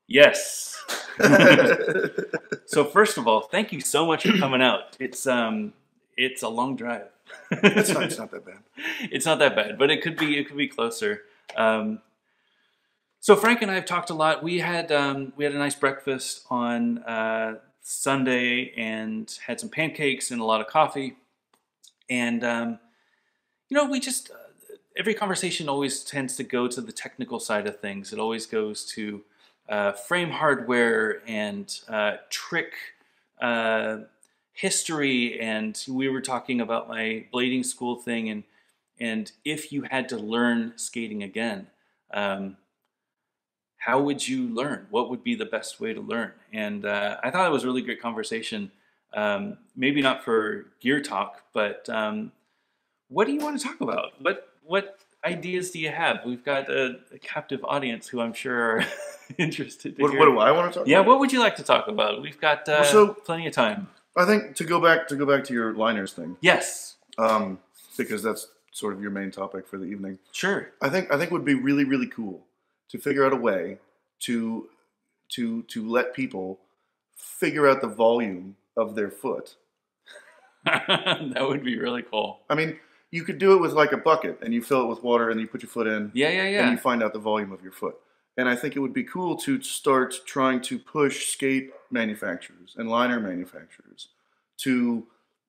Yes. So first of all, thank you so much for coming out. It's a long drive. It's not that bad. It's not that bad, but it could be closer. So Frank and I have talked a lot. We had a nice breakfast on Sunday and had some pancakes and a lot of coffee. And we just every conversation always tends to go to the technical side of things. It always goes to frame hardware and trick history. And we were talking about my blading school thing, and if you had to learn skating again, how would you learn? What would be the best way to learn? And I thought it was a really great conversation. Maybe not for gear talk, but what do you want to talk about? What ideas do you have? We've got a captive audience who I'm sure are interested to hear. What do I want to talk about? Yeah, what would you like to talk about? We've got plenty of time. I think to go back to your liners thing. Yes. Because that's sort of your main topic for the evening. Sure. I think it would be really, really cool to figure out a way to let people figure out the volume of their foot. That would be really cool. I mean, you could do it with like a bucket, and you fill it with water, and you put your foot in. Yeah. And you find out the volume of your foot. And I think it would be cool to start trying to push skate manufacturers and liner manufacturers to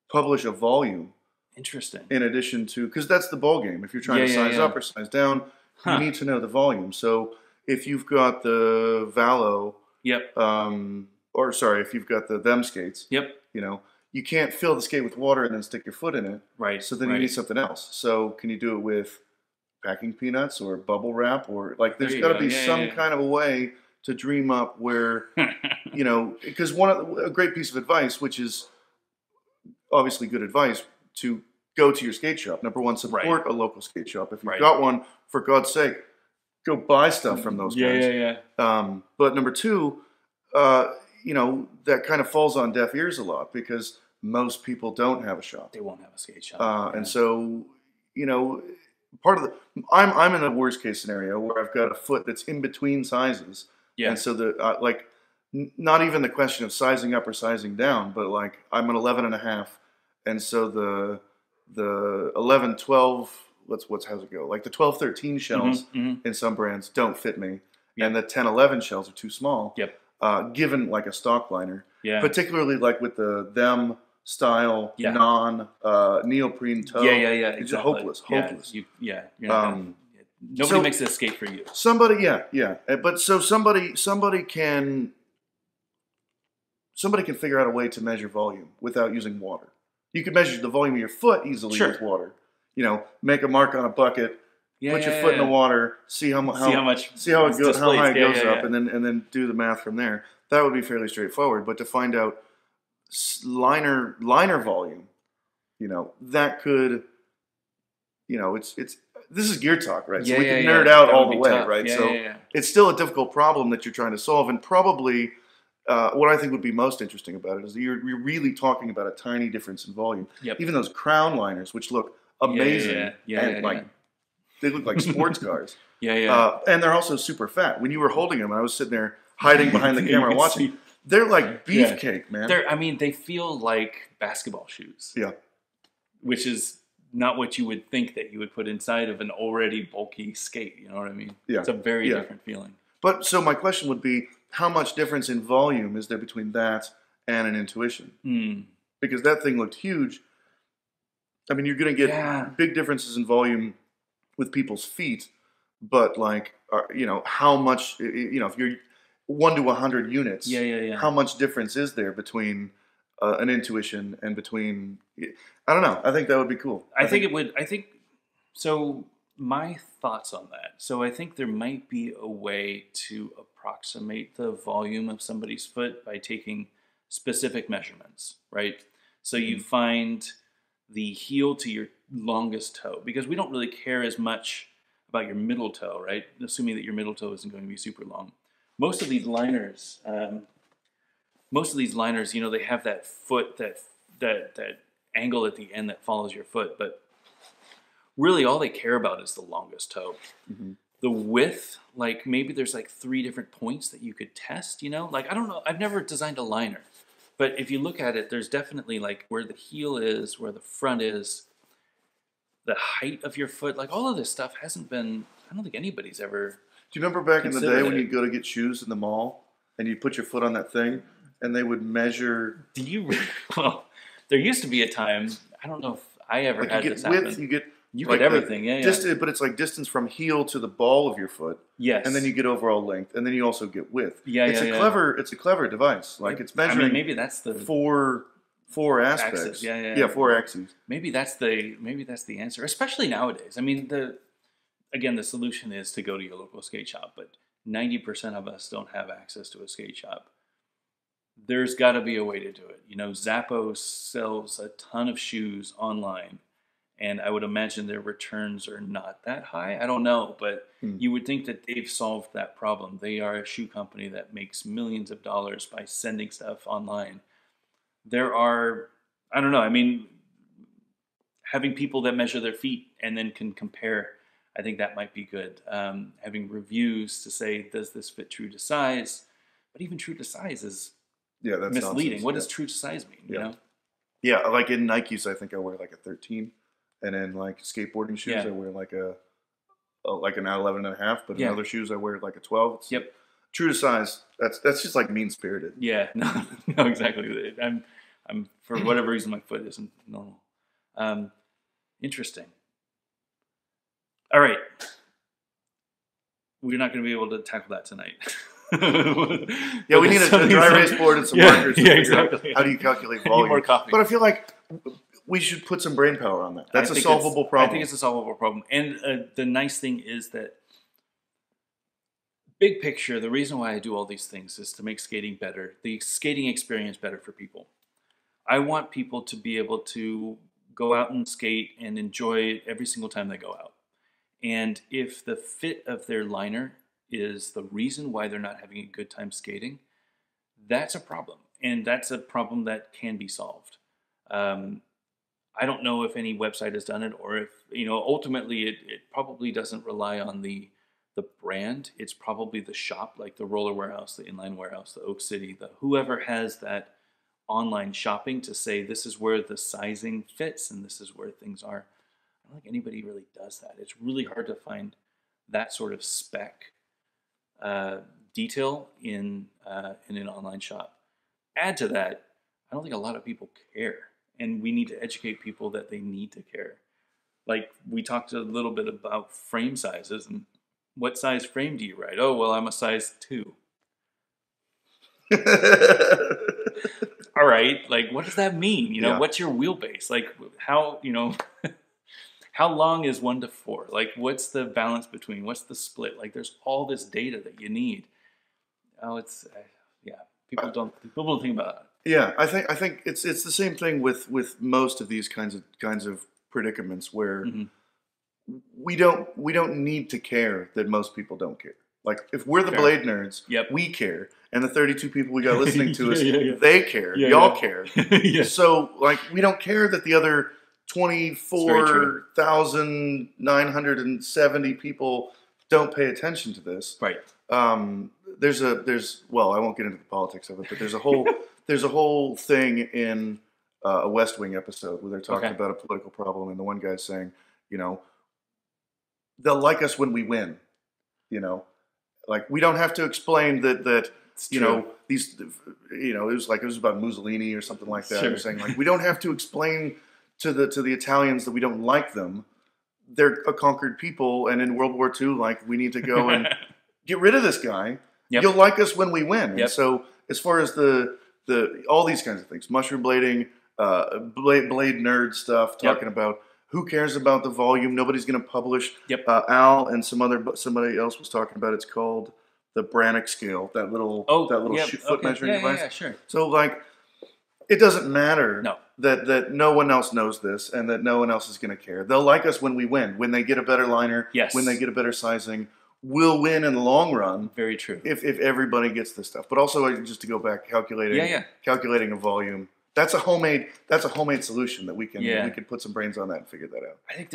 publish a volume. Interesting. In addition to, because that's the ball game. If you're trying to size up or size down, you need to know the volume. So if you've got the Valo, if you've got the them skates, you can't fill the skate with water and then stick your foot in it. Right. So then you need something else. So can you do it with packing peanuts or bubble wrap, or like there's got to be some kind of a way to dream up where because a great piece of advice, which is obviously good advice, to go to your skate shop. Number one, support a local skate shop. If you've got one, for God's sake, go buy stuff from those guys. But number two, that kind of falls on deaf ears a lot because most people don't have a shop. They won't have a skate shop. And so, part of I'm in a worst case scenario where I've got a foot that's in between sizes. Yeah. And so not even the question of sizing up or sizing down, but like I'm an 11.5. And so the 11, 12, how's it go? Like the 12, 13 shells in some brands don't fit me. Yep. And the 10, 11 shells are too small. Yep. Given like a stock liner. Yeah. Particularly like with the them style neoprene toe. Yeah. It's hopeless. You're not nobody makes this skate for you. Somebody, But so somebody can figure out a way to measure volume without using water. You can measure the volume of your foot easily with water. Make a mark on a bucket, put your foot in the water, see how high it goes up, and then do the math from there. That would be fairly straightforward. But to find out liner volume, that could, this is gear talk, right? So we can nerd out all the way, tough. Right? It's still a difficult problem that you're trying to solve, and probably. What I think would be most interesting about it is that you're really talking about a tiny difference in volume. Yep. Even those crown liners, which look amazing, they look like sports cars. And they're also super fat. When you were holding them, I was sitting there hiding behind the camera watching. They're like beefcake, man. They feel like basketball shoes. Yeah. Which is not what you would think that you would put inside of an already bulky skate. You know what I mean? Yeah. It's a very different feeling. But so my question would be, how much difference in volume is there between that and an Intuition? Because that thing looked huge. I mean, you're going to get big differences in volume with people's feet, but like, how much, if you're 1 to 100 units, how much difference is there between an Intuition and between, I don't know. I think that would be cool. I think it would. So my thoughts on that. So I think there might be a way to approximate the volume of somebody's foot by taking specific measurements, right? So you find the heel to your longest toe, because we don't really care as much about your middle toe, right? Assuming that your middle toe isn't going to be super long. Most of these liners, they have that foot, that angle at the end that follows your foot, but really all they care about is the longest toe. the width, like maybe there's like 3 different points that you could test, you know? Like, I don't know. I've never designed a liner. But if you look at it, there's definitely like where the heel is, where the front is, the height of your foot. Like all of this stuff hasn't been, I don't think anybody's ever. Do you remember back in the day when it. you'd go to get shoes in the mall and you'd put your foot on that thing and they would measure? Well, there used to be a time, I don't know if I ever had this happen. You get everything, But it's like distance from heel to the ball of your foot. Yes. And then you get overall length, and then you also get width. It's a clever device. Like it's measuring. I mean, maybe that's the four aspects. Axis. Yeah. Yeah, 4 axes. Maybe that's the answer, especially nowadays. I mean, the solution is to go to your local skate shop, but 90% of us don't have access to a skate shop. There's got to be a way to do it. You know, Zappos sells a ton of shoes online. And I would imagine their returns are not that high. I don't know, but you would think that they've solved that problem. They are a shoe company that makes millions of dollars by sending stuff online. There are, I don't know, I mean, having people that measure their feet and then can compare, I think that might be good. Having reviews to say, does this fit true to size? But even true to size is that's misleading. Nonsense. What does true to size mean? Yeah. You know? Yeah, like in Nikes, I think I wear like a 13. And in like skateboarding shoes, I wear like an 11.5. But in other shoes, I wear like a 12. It's true to size. That's just like mean spirited. Yeah, no, exactly. I'm for whatever reason my foot isn't normal. Interesting. All right, we're not going to be able to tackle that tonight. Yeah, we need a dry erase board and some markers to figure out how do you calculate volume. More coffee. But I feel like we should put some brain power on that. That's a solvable problem. I think it's a solvable problem. And the nice thing is that, big picture, the reason why I do all these things is to make skating better, the skating experience better for people. I want people to be able to go out and skate and enjoy it every single time they go out. And if the fit of their liner is the reason why they're not having a good time skating, that's a problem. And that's a problem that can be solved. I don't know if any website has done it, or if, ultimately it probably doesn't rely on the brand. It's probably the shop, like the Roller Warehouse, the Inline Warehouse, the Oak City, whoever has that online shopping to say this is where the sizing fits and this is where things are. I don't think anybody really does that. It's really hard to find that sort of spec detail in an online shop. Add to that, I don't think a lot of people care. And we need to educate people that they need to care. Like, we talked a little bit about frame sizes, and what size frame do you ride? Oh, well, I'm a size 2. All right, like, what does that mean? What's your wheelbase? Like, how long is 1 to 4? Like, what's the balance between? What's the split? Like, there's all this data that you need. Oh, people don't think about it. Yeah, I think it's the same thing with most of these kinds of predicaments where we don't need to care that most they don't care. Like, if we're the blade nerds, we care, and the 32 people we got listening to us, they care. Y'all care. So, like, we don't care that the other 24,970 people don't pay attention to this. Right. There's I won't get into the politics of it, but there's a whole thing in a West Wing episode where they're talking about a political problem, and the one guy's saying, they'll like us when we win. Like, we don't have to explain that these, it was about Mussolini or something like that. They're saying, like, we don't have to explain to the Italians that we don't like them. They're a conquered people, and in World War II, like, we need to go and get rid of this guy. You'll like us when we win. And so, as far as the all these kinds of things, mushroom blading, blade nerd stuff, talking about who cares about the volume, nobody's going to publish. Al and somebody else was talking about, it's called the Brannock scale, that little foot measuring device. Yeah, sure. So, like, it doesn't matter that no one else knows this and that no one else is going to care. They'll like us when we win, when they get a better liner, when they get a better sizing. We'll win in the long run. Very true. If everybody gets this stuff. But also, just to go back, calculating a volume That's a homemade solution that we can put some brains on that and figure that out. I think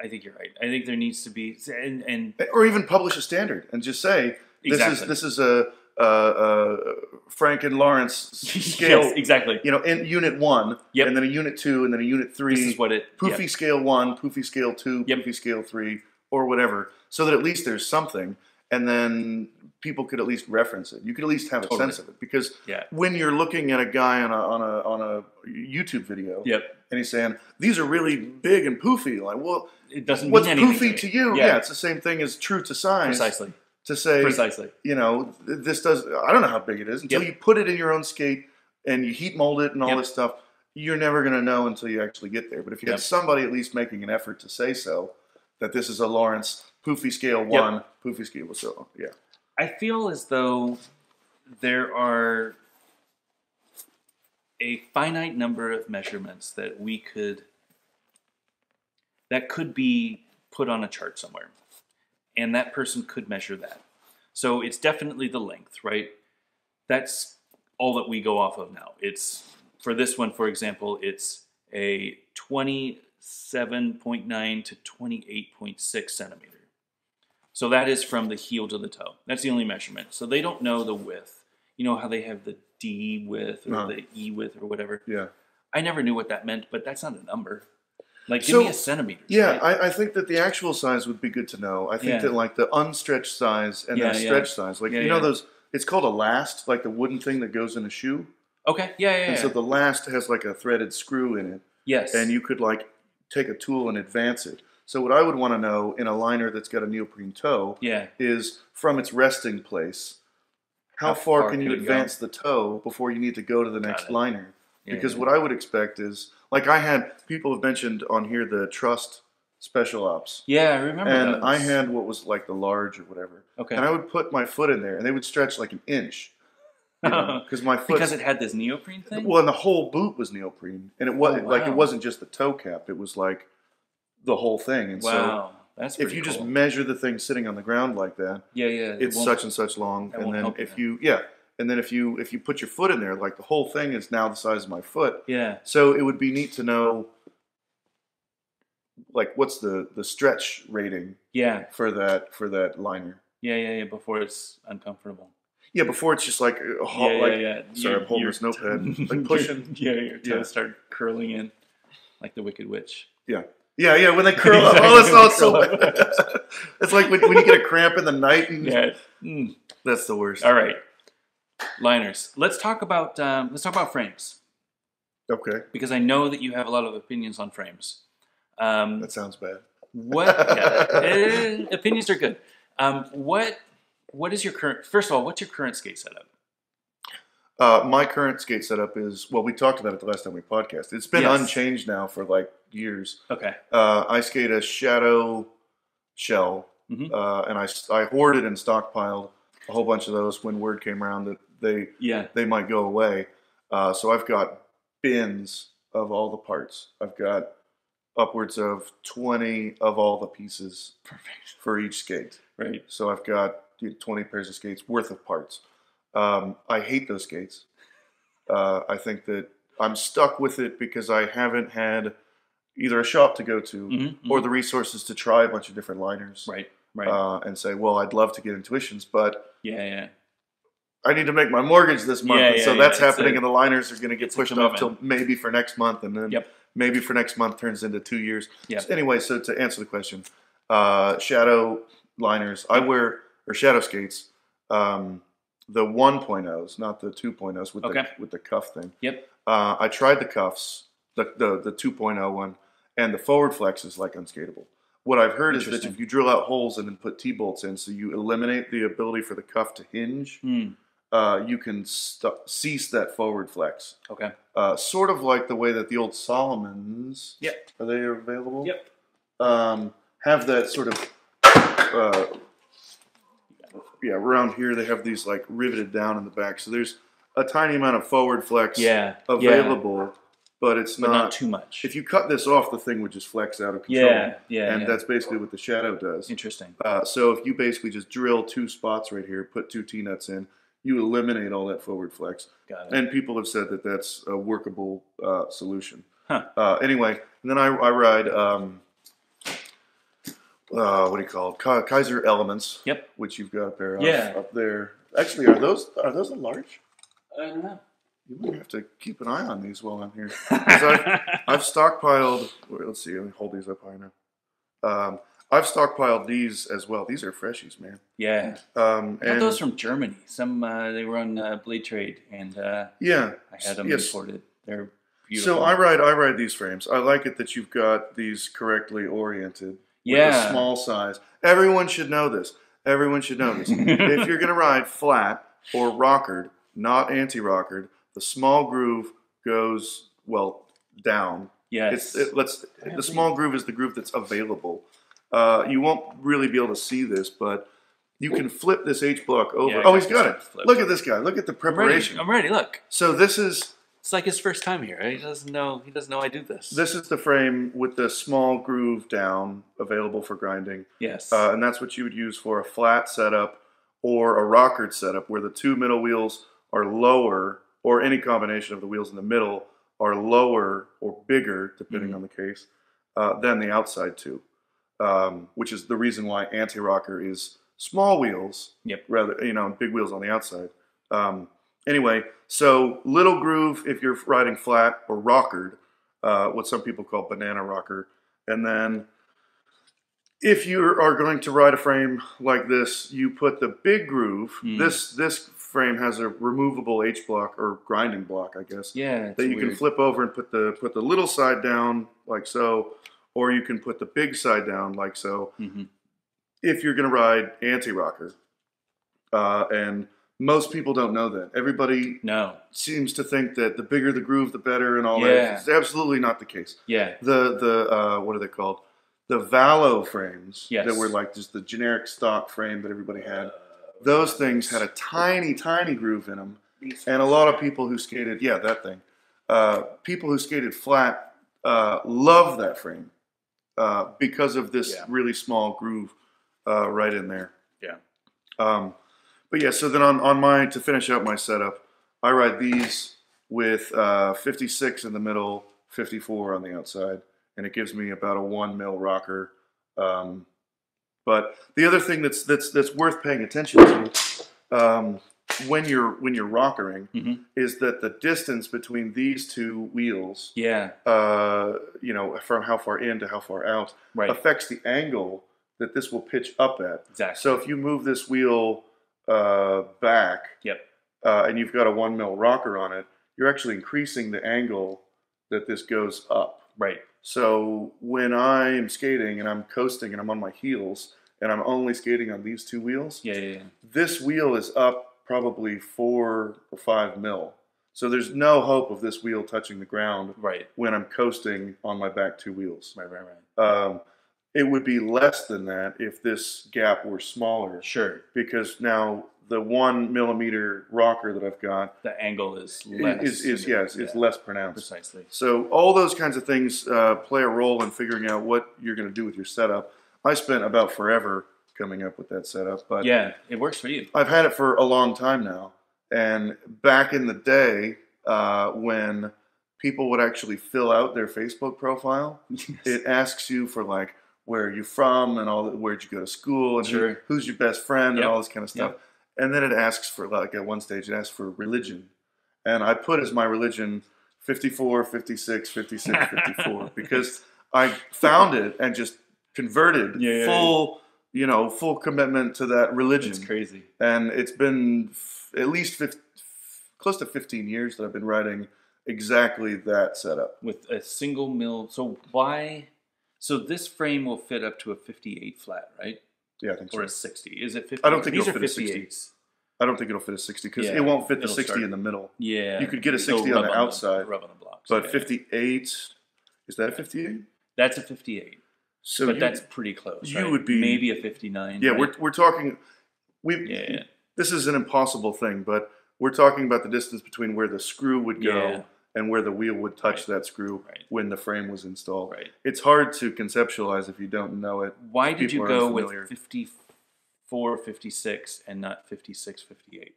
I think you're right. I think there needs to be and or even publish a standard and just say this is a Frank and Lawrence scale. Yes, exactly. You know, in unit 1, and then a unit 2, and then a unit 3. This is what it. Poofy scale 1, poofy scale 2, poofy scale 3, or whatever, so that at least there's something, and then people could at least reference it. You could at least have a sense of it, because when you're looking at a guy on a YouTube video, and he's saying these are really big and poofy, like, well, it doesn't what's mean poofy to you? Yeah, it's the same thing as true to size. Precisely. To say, you know, this does. I don't know how big it is until you put it in your own skate and you heat mold it and all this stuff. You're never going to know until you actually get there. But if you have somebody at least making an effort to say so, that this is a Lawrence poofy scale 1, poofy scale, so I feel as though there are a finite number of measurements that could be put on a chart somewhere. And that person could measure that. So it's definitely the length, right? That's all that we go off of now. It's, for this one, for example, it's a 27.9 to 28.6 centimeter. So that is from the heel to the toe. That's the only measurement. So they don't know the width. You know how they have the D width or the E width or whatever? Yeah. I never knew what that meant, but that's not a number. Like, give me a centimeter. Yeah, right? I think that the actual size would be good to know. I think that, like, the unstretched size and the stretched size. Like, you know those, it's called a last, like the wooden thing that goes in a shoe. Okay, And so the last has, like, a threaded screw in it. Yes. And you could, like, take a tool and advance it. So what I would want to know in a liner that's got a neoprene toe is, from its resting place, how far can you advance the toe before you need to go to the next liner? Because what I would expect is, like, people have mentioned on here the Trust Special Ops. Yeah, I remember that. And I had what was like the large or whatever. Okay. And I would put my foot in there, and they would stretch like an inch. Because my foot. Because it had this neoprene thing? Well, and the whole boot was neoprene. And it was like, it wasn't just the toe cap, it was like the whole thing. And so that's if you just measure the thing sitting on the ground like that, it's such and such long. And then if you and then if you put your foot in there, like, the whole thing is now the size of my foot. Yeah. So it would be neat to know, like, what's the stretch rating for that liner. Yeah, before it's uncomfortable. Yeah, before it's just like sorry, I'm holding this notepad. Like, pushing. Your toes start curling in like the Wicked Witch. Yeah, when they curl up. Oh, that's so bad. It's like when you get a cramp in the night. And that's the worst. All right. Liners. Let's talk about frames. Okay. Because I know that you have a lot of opinions on frames. That sounds bad. Opinions are good. What is your current? First of all, what's your current skate setup? My current skate setup is, well, we talked about it the last time we podcasted. It's been unchanged now for like years. Okay. I skate a Shadow shell, and I hoarded and stockpiled a whole bunch of those when word came around that they might go away. So I've got bins of all the parts. I've got upwards of 20 of all the pieces for each skate. Right. So I've got 20 pairs of skates worth of parts. I hate those skates. I think that I'm stuck with it because I haven't had either a shop to go to or the resources to try a bunch of different liners. Right. And say, well, I'd love to get intuitions, but I need to make my mortgage this month. And so that's happening, and the liners are going to get pushed off till maybe for next month, and then maybe for next month turns into 2 years. So anyway, so to answer the question, Shadow liners, I wear, or Shadow skates, the 1.0s, not the 2.0s with the cuff thing. I tried the cuffs, the 2.0 one, and the forward flex is like unskateable. What I've heard is that if you drill out holes and then put T-bolts in, so you eliminate the ability for the cuff to hinge, you can cease that forward flex. Okay. Sort of like the way that the old Solomons, are they available? Have that sort of, around here they have these like riveted down in the back. So there's a tiny amount of forward flex available. But it's not too much. If you cut this off, the thing would just flex out of control. And that's basically what the Shadow does. Interesting. So if you basically just drill 2 spots right here, put 2 T-nuts in, you eliminate all that forward flex. Got it. And people have said that that's a workable solution. Huh. Anyway, and then I ride, what do you call it? Kaiser Elements. Yep. Which you've got a pair of Yeah. up there. Actually, are those a large? I don't know. You might have to keep an eye on these while I'm here. 'Cause I've stockpiled. Let's see. Let me hold these up high now. I've stockpiled these as well. These are freshies, man. Yeah. And I got those from Germany. Some they were on Blade Trade, and yeah, I had them imported. They're beautiful. So I ride these frames. I like it that you've got these correctly oriented. Yeah. With a small size. Everyone should know this. Everyone should know this. If you're gonna ride flat or rockered, not anti-rockered, the small groove goes down. Yes. The small groove is the groove that's available. You won't really be able to see this, but you can flip this H block over. Yeah, he's got it. Look at this guy. Look at the preparation. I'm ready. Look. So this is. It's like his first time here. Right? He doesn't know I do this. This is the frame with the small groove down, available for grinding. Yes. And that's what you would use for a flat setup or a rockered setup, where the two middle wheels are lower, or any combination of the wheels in the middle are lower or bigger, depending on the case, than the outside two. Which is the reason why anti-rocker is small wheels, rather big wheels on the outside. Anyway, so little groove if you're riding flat or rockered, what some people call banana rocker, and then if you are going to ride a frame like this, you put the big groove. This frame has a removable H block or grinding block, I guess. Yeah, that you can flip over and put the little side down like so. Or you can put the big side down like so, if you're going to ride anti-rocker. And most people don't know that. Everybody seems to think that the bigger the groove, the better and all that. It's absolutely not the case. Yeah. The what are they called? The Valo frames that were like just the generic stock frame that everybody had. Those things had a tiny, tiny groove in them. And a lot of people who skated, people who skated flat love that frame. Because of this really small groove right in there. Yeah. But yeah, so then on mine, to finish out my setup, I ride these with 56 in the middle, 54 on the outside, and it gives me about a 1 mil rocker. But the other thing that's worth paying attention to when you're rockering is that the distance between these two wheels, from how far in to how far out, affects the angle that this will pitch up at. Exactly. So if you move this wheel back, and you've got a 1 mil rocker on it, you're actually increasing the angle that this goes up. Right. So when I'm skating and I'm coasting and I'm on my heels and I'm only skating on these two wheels, this wheel is up probably 4 or 5 mil. So there's no hope of this wheel touching the ground when I'm coasting on my back two wheels. It would be less than that if this gap were smaller. Sure. Because now the 1 millimeter rocker that I've got, the angle is less. It's less pronounced. Precisely. So all those kinds of things play a role in figuring out what you're going to do with your setup. I spent about forever coming up with that setup, but yeah, it works for you. I've had it for a long time now, and back in the day when people would actually fill out their Facebook profile, it asks you for like, where are you from, and all that, where'd you go to school, and who's your best friend, and all this kind of stuff. And then it asks for, like at one stage, it asks for religion. And I put as my religion 54, 56, 56, 54, because I found it and just converted full commitment to that religion. It's crazy. And it's been at least close to 15 years that I've been riding exactly that setup. With a single mill. So why... So this frame will fit up to a 58 flat, right? Yeah, I think so. Or a 60. Is it 50? I don't think These it'll fit a 60. I don't think it'll fit a 60 because it won't fit the 60 in the middle. Yeah. You could get a 60 on the outside. Rub on the blocks. But 58, is that a 58? That's a 58. So but that's pretty close. You would be maybe a 59. Yeah, right? we're talking. This is an impossible thing, but we're talking about the distance between where the screw would go and where the wheel would touch that screw when the frame was installed. Right. It's hard to conceptualize if you don't know it. Why did you go with 54, 56 and not 56, 58?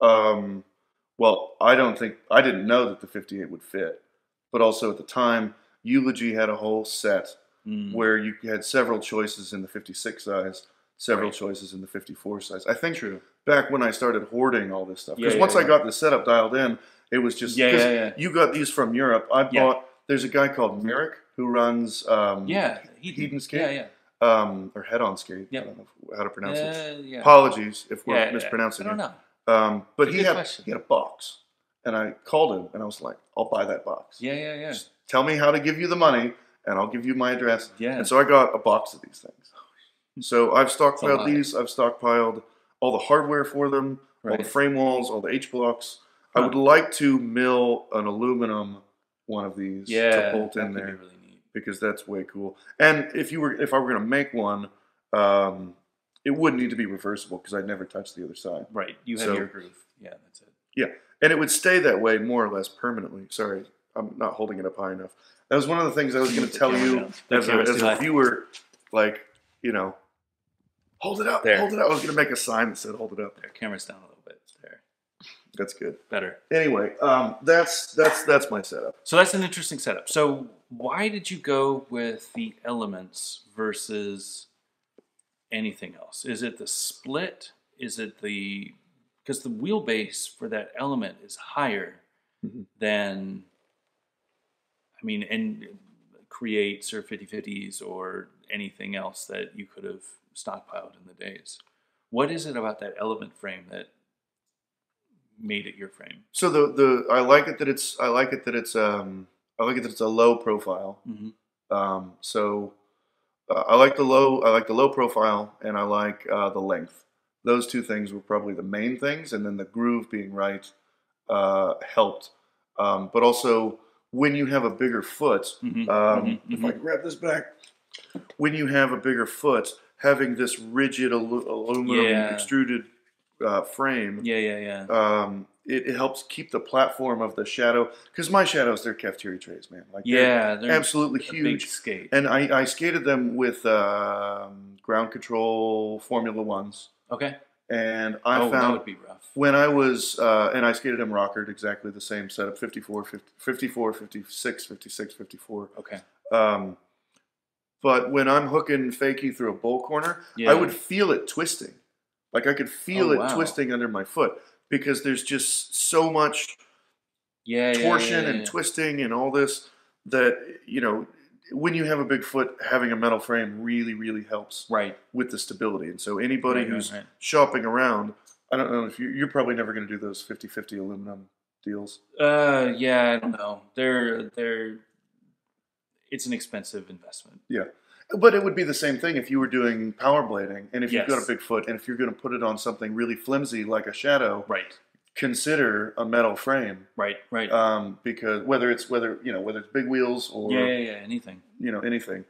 Well, I didn't know that the 58 would fit, but also at the time, Eulogy had a whole set where you had several choices in the 56 size, several choices in the 54 size. I think back when I started hoarding all this stuff, because once I got the setup dialed in, it was just because you got these from Europe. I bought. There's a guy called Merrick who runs Hedon Skate. Or Head On Skate. I don't know how to pronounce it. Apologies if we're mispronouncing it. I don't know. But he had a box, and I called him, and I was like, "I'll buy that box. Just tell me how to give you the money, and I'll give you my address." And so I got a box of these things. So I've stockpiled these. I've stockpiled all the hardware for them, all the frame walls, all the H blocks. I would like to mill an aluminum one of these to bolt in there. Be really neat. Because that's way cool. And if I were going to make one, it would need to be reversible because I'd never touch the other side. Right. You have your groove. Yeah, that's it. Yeah. And it would stay that way more or less permanently. Sorry, I'm not holding it up high enough. That was one of the things I was going to tell you as a viewer, like, hold it up, hold it up. I was going to make a sign that said hold it up. There, camera's down a little bit. There. That's good. Better. Anyway, that's my setup. So that's an interesting setup. So why did you go with the elements versus anything else? Is it the split? Is it because the wheelbase for that element is higher than, and Creates or 50/50s or anything else that you could have stockpiled in the days. What is it about that element frame that made it your frame? So I like it that it's a low profile. So I like the low profile, and I like the length. Those two things were probably the main things, and then the groove being right helped. But also, when you have a bigger foot, if I grab this back, when you have a bigger foot, having this rigid aluminum extruded frame, it helps keep the platform of the shadow. Because my shadows, they're cafeteria trays, man. Like they're absolutely huge. Big skate. And I skated them with ground control Formula Ones. Okay. And I found that would be rough. When I was, and I skated them rockered, exactly the same setup, 54, 56, 56, 54. Okay. But when I'm hooking fakie through a bowl corner, I would feel it twisting. Like I could feel it twisting under my foot because there's just so much torsion and twisting and all this that, when you have a big foot, having a metal frame really, really helps with the stability. And so anybody who's shopping around, I don't know if you're probably never going to do those 50/50 aluminum deals. I don't know. It's an expensive investment. Yeah. But it would be the same thing if you were doing power blading, and if you've got a big foot, and if you're going to put it on something really flimsy like a shadow, consider a metal frame, right. Because whether it's big wheels or anything, anything,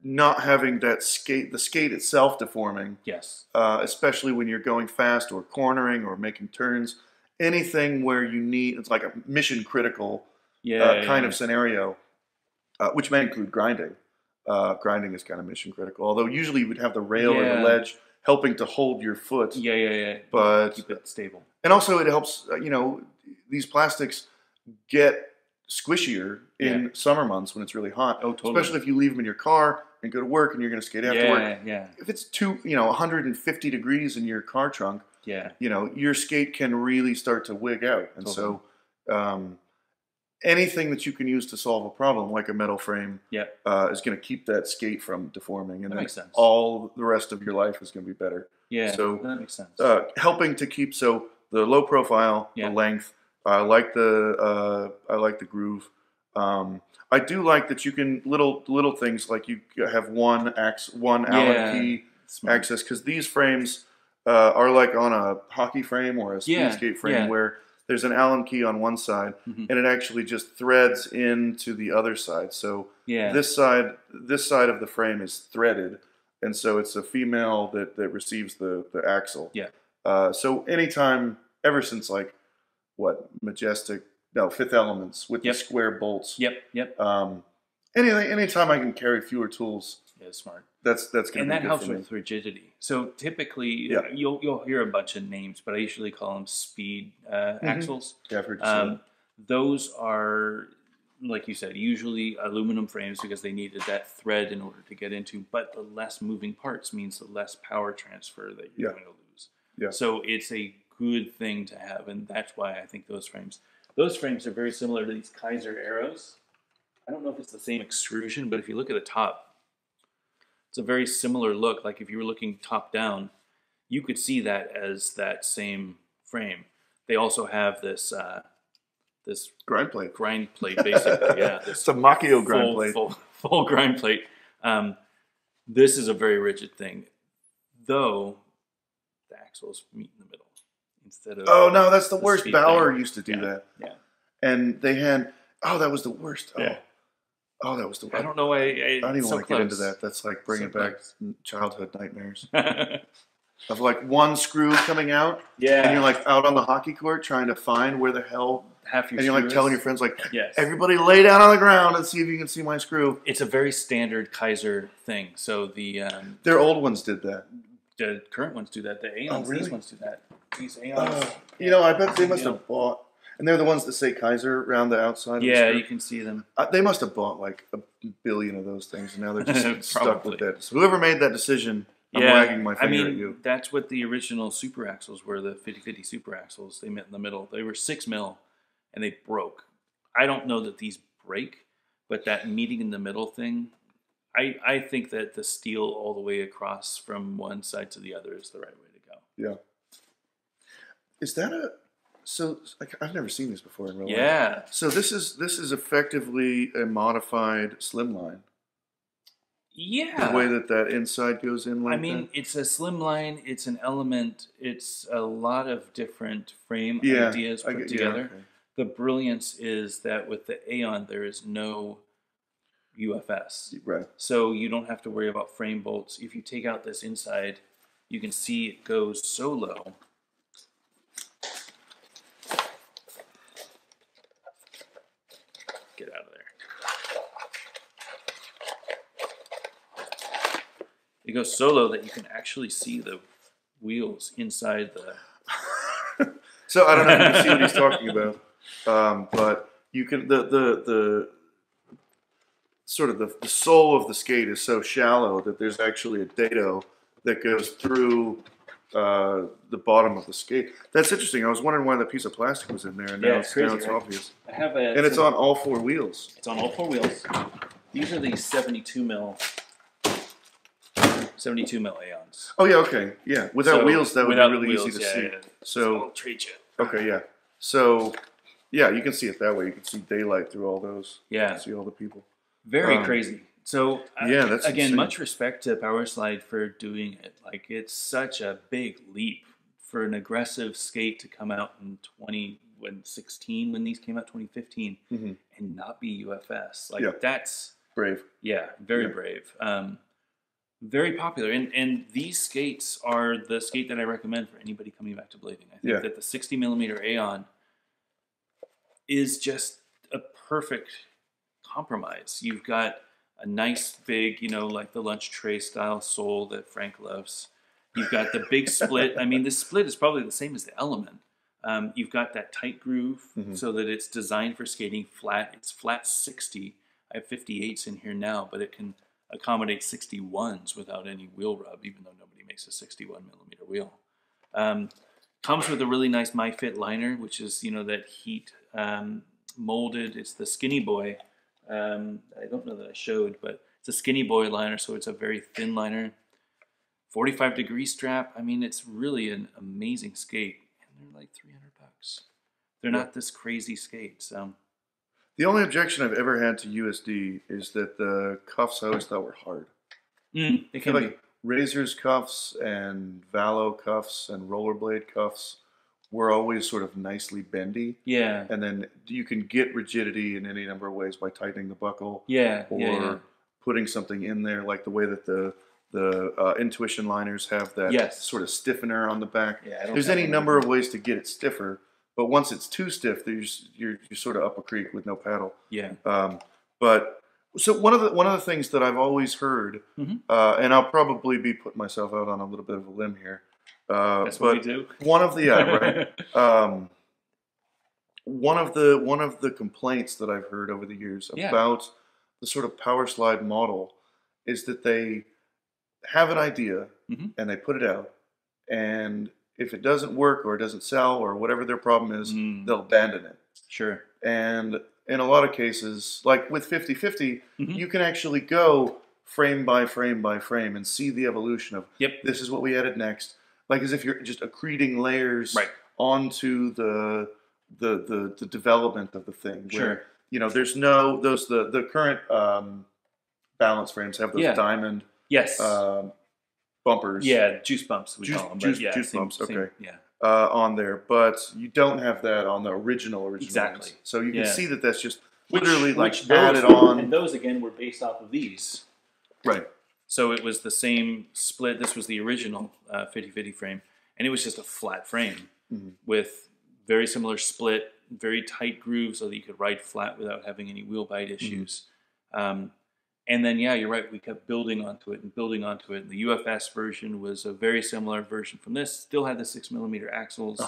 not having the skate itself deforming, especially when you're going fast or cornering or making turns, anything where you need it's like a mission critical kind of scenario. Which may include grinding. Grinding is kind of mission critical. Although usually you would have the rail or the ledge helping to hold your foot. But keep it stable. And also it helps, these plastics get squishier in summer months when it's really hot. Oh, totally. Especially if you leave them in your car and go to work and you're going to skate after work. If it's 150 degrees in your car trunk, your skate can really start to wig out. And so anything that you can use to solve a problem, like a metal frame, is going to keep that skate from deforming, and that then makes sense. All the rest of your life is going to be better. So that makes sense. Helping to keep the low profile, the length. I like the groove. I do like that you can little things like you have one Allen key access, because these frames are like on a hockey frame or a speed skate frame where there's an Allen key on one side, and it actually just threads into the other side. So this side of the frame is threaded, and so it's a female that receives the axle. So anytime, ever since Fifth Elements with the square bolts. Anytime Anytime I can carry fewer tools, is smart. That's going to be good. And that helps for me. with rigidity. So typically, you'll hear a bunch of names, but I usually call them speed axles. Yeah, I've heard you say that. Those are, like you said, usually aluminum frames because they needed that thread in order to get into. But the less moving parts means the less power transfer that you're going to lose. Yeah. So it's a good thing to have, and that's why I think those frames are very similar to these Kaiser arrows. I don't know if it's the same extrusion, but if you look at the top, it's a very similar look. Like if you were looking top down, you could see that as that same frame. They also have this this grind plate, basically. Yeah, it's a Machio grind plate, full grind plate. This is a very rigid thing, though. The axles meet in the middle instead of. Oh no, that's the worst. Bauer used to do that. Yeah, and they had. Oh, that was the worst. Yeah. Oh, that was the worst. I don't know why. I don't even want to get into that. That's like bringing back childhood nightmares. Of like one screw coming out. Yeah. And you're like out on the hockey court trying to find where the hell. Half your and you're like telling your friends like, yes. Everybody lay down on the ground and see if you can see my screw. It's a very standard Kaiser thing. So their old ones did that. The current ones do that. The Aeons, really? These ones do that. These Aeons. I bet they must have bought. And they're the ones that say Kaiser around the outside. Yeah, you can see them. They must have bought like 1 billion of those things, and now they're just stuck with that. So whoever made that decision, I'm wagging my finger at you. That's what the original super axles were, the 50/50 super axles. They met in the middle. They were 6 mil, and they broke. I don't know that these break, but that meeting in the middle thing, I think that the steel all the way across from one side to the other is the right way to go. Yeah. Is that So I've never seen this before in real life. Yeah. So this is effectively a modified slimline. Yeah. The way that inside goes in like that. It's a slimline. It's an element. It's a lot of different frame ideas put together. Yeah, okay. The brilliance is that with the Aeon, there is no UFS. Right. So you don't have to worry about frame bolts. If you take out this inside, you can see it goes so low. Get out of there. It goes so low that you can actually see the wheels inside the... So I don't know if you can see what he's talking about, but you can the sort of the sole of the skate is so shallow that there's actually a dado that goes through the bottom of the skate. That's interesting. I was wondering why the piece of plastic was in there, and now it's obvious. And it's on all 4 wheels. It's on all 4 wheels. These are the 72 mil Aeons. Oh yeah, okay, yeah. Without wheels, that would be really easy to see. Yeah. So I'll treat you. Okay, yeah. So yeah, you can see it that way. You can see daylight through all those. Yeah. You can see all the people. Very crazy. So yeah, that's again, insane. much respect to Powerslide for doing it. Like it's such a big leap for an aggressive skate to come out in 2016 when these came out, 2015, and not be UFS. Like that's brave. Yeah, very brave. Very popular, and these skates are the skate that I recommend for anybody coming back to blading. I think that the 60 millimeter Aeon is just a perfect compromise. You've got a nice big, like the lunch tray style sole that Frank loves. You've got the big split. I mean, this split is probably the same as the Element. You've got that tight groove so that it's designed for skating flat. It's flat 60. I have 58s in here now, but it can accommodate 61s without any wheel rub, even though nobody makes a 61 millimeter wheel. Comes with a really nice MyFit liner, which is, that heat molded. It's the Skinny Boy. I don't know that I showed, but it's a Skinny Boy liner, so it's a very thin liner. 45-degree strap. I mean, it's really an amazing skate. And they're like $300. They're not this crazy skate, so... The only objection I've ever had to USD is that the cuffs I always thought were hard. They can be. Razor's cuffs and Valo cuffs and Rollerblade cuffs were always sort of nicely bendy. Yeah. And then you can get rigidity in any number of ways by tightening the buckle. Yeah. Or putting something in there, like the way that the Intuition liners have that sort of stiffener on the back. Yeah, there's any number of ways to get it stiffer. But once it's too stiff, you're sort of up a creek with no paddle. Yeah. But So one of the things that I've always heard, Mm-hmm. and I'll probably be putting myself out on a little bit of a limb here, That's what we do. one of the right. One of the complaints that I've heard over the years about the sort of power slide model is that they have an idea Mm-hmm. and they put it out, and if it doesn't work or it doesn't sell or whatever their problem is, they'll abandon it. Sure. And in a lot of cases, like with 50/50, Mm-hmm. you can actually go frame by frame by frame and see the evolution of Yep. this is what we added next, like as if you're just accreting layers Right. onto the development of the thing. Sure. Where, there's no those the current balance frames have those diamond Yes. bumpers. Yeah, juice bumps we call them. Juice bumps. Same, Okay. yeah. On there, but you don't have that on the original Exactly. ones. So you can see that that's just literally which added those, on. And those again were based off of these. Right. So it was the same split. This was the original 50/50 frame, and it was just a flat frame with very similar split, very tight grooves, so that you could ride flat without having any wheel bite issues. And then, yeah, you're right. We kept building onto it and building onto it. And the UFS version was a very similar version from this. Still had the 6mm axles.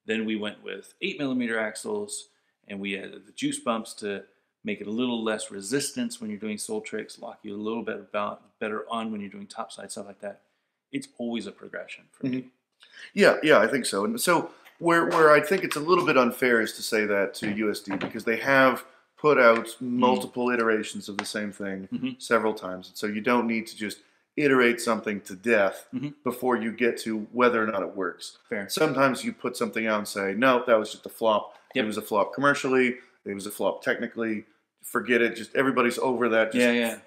Then we went with 8mm axles, and we added the juice bumps to make it a little less resistance when you're doing soul tricks, lock you a little bit better on when you're doing topside, stuff like that. It's always a progression for me. Yeah, I think so. And so where I think it's a little bit unfair is to say that to USD, because they have put out multiple iterations of the same thing several times. And so you don't need to just iterate something to death before you get to whether or not it works. Fair. Sometimes you put something out and say, no, that was just a flop. It was a flop commercially. It was a flop technically. Forget it. Just everybody's over that. Just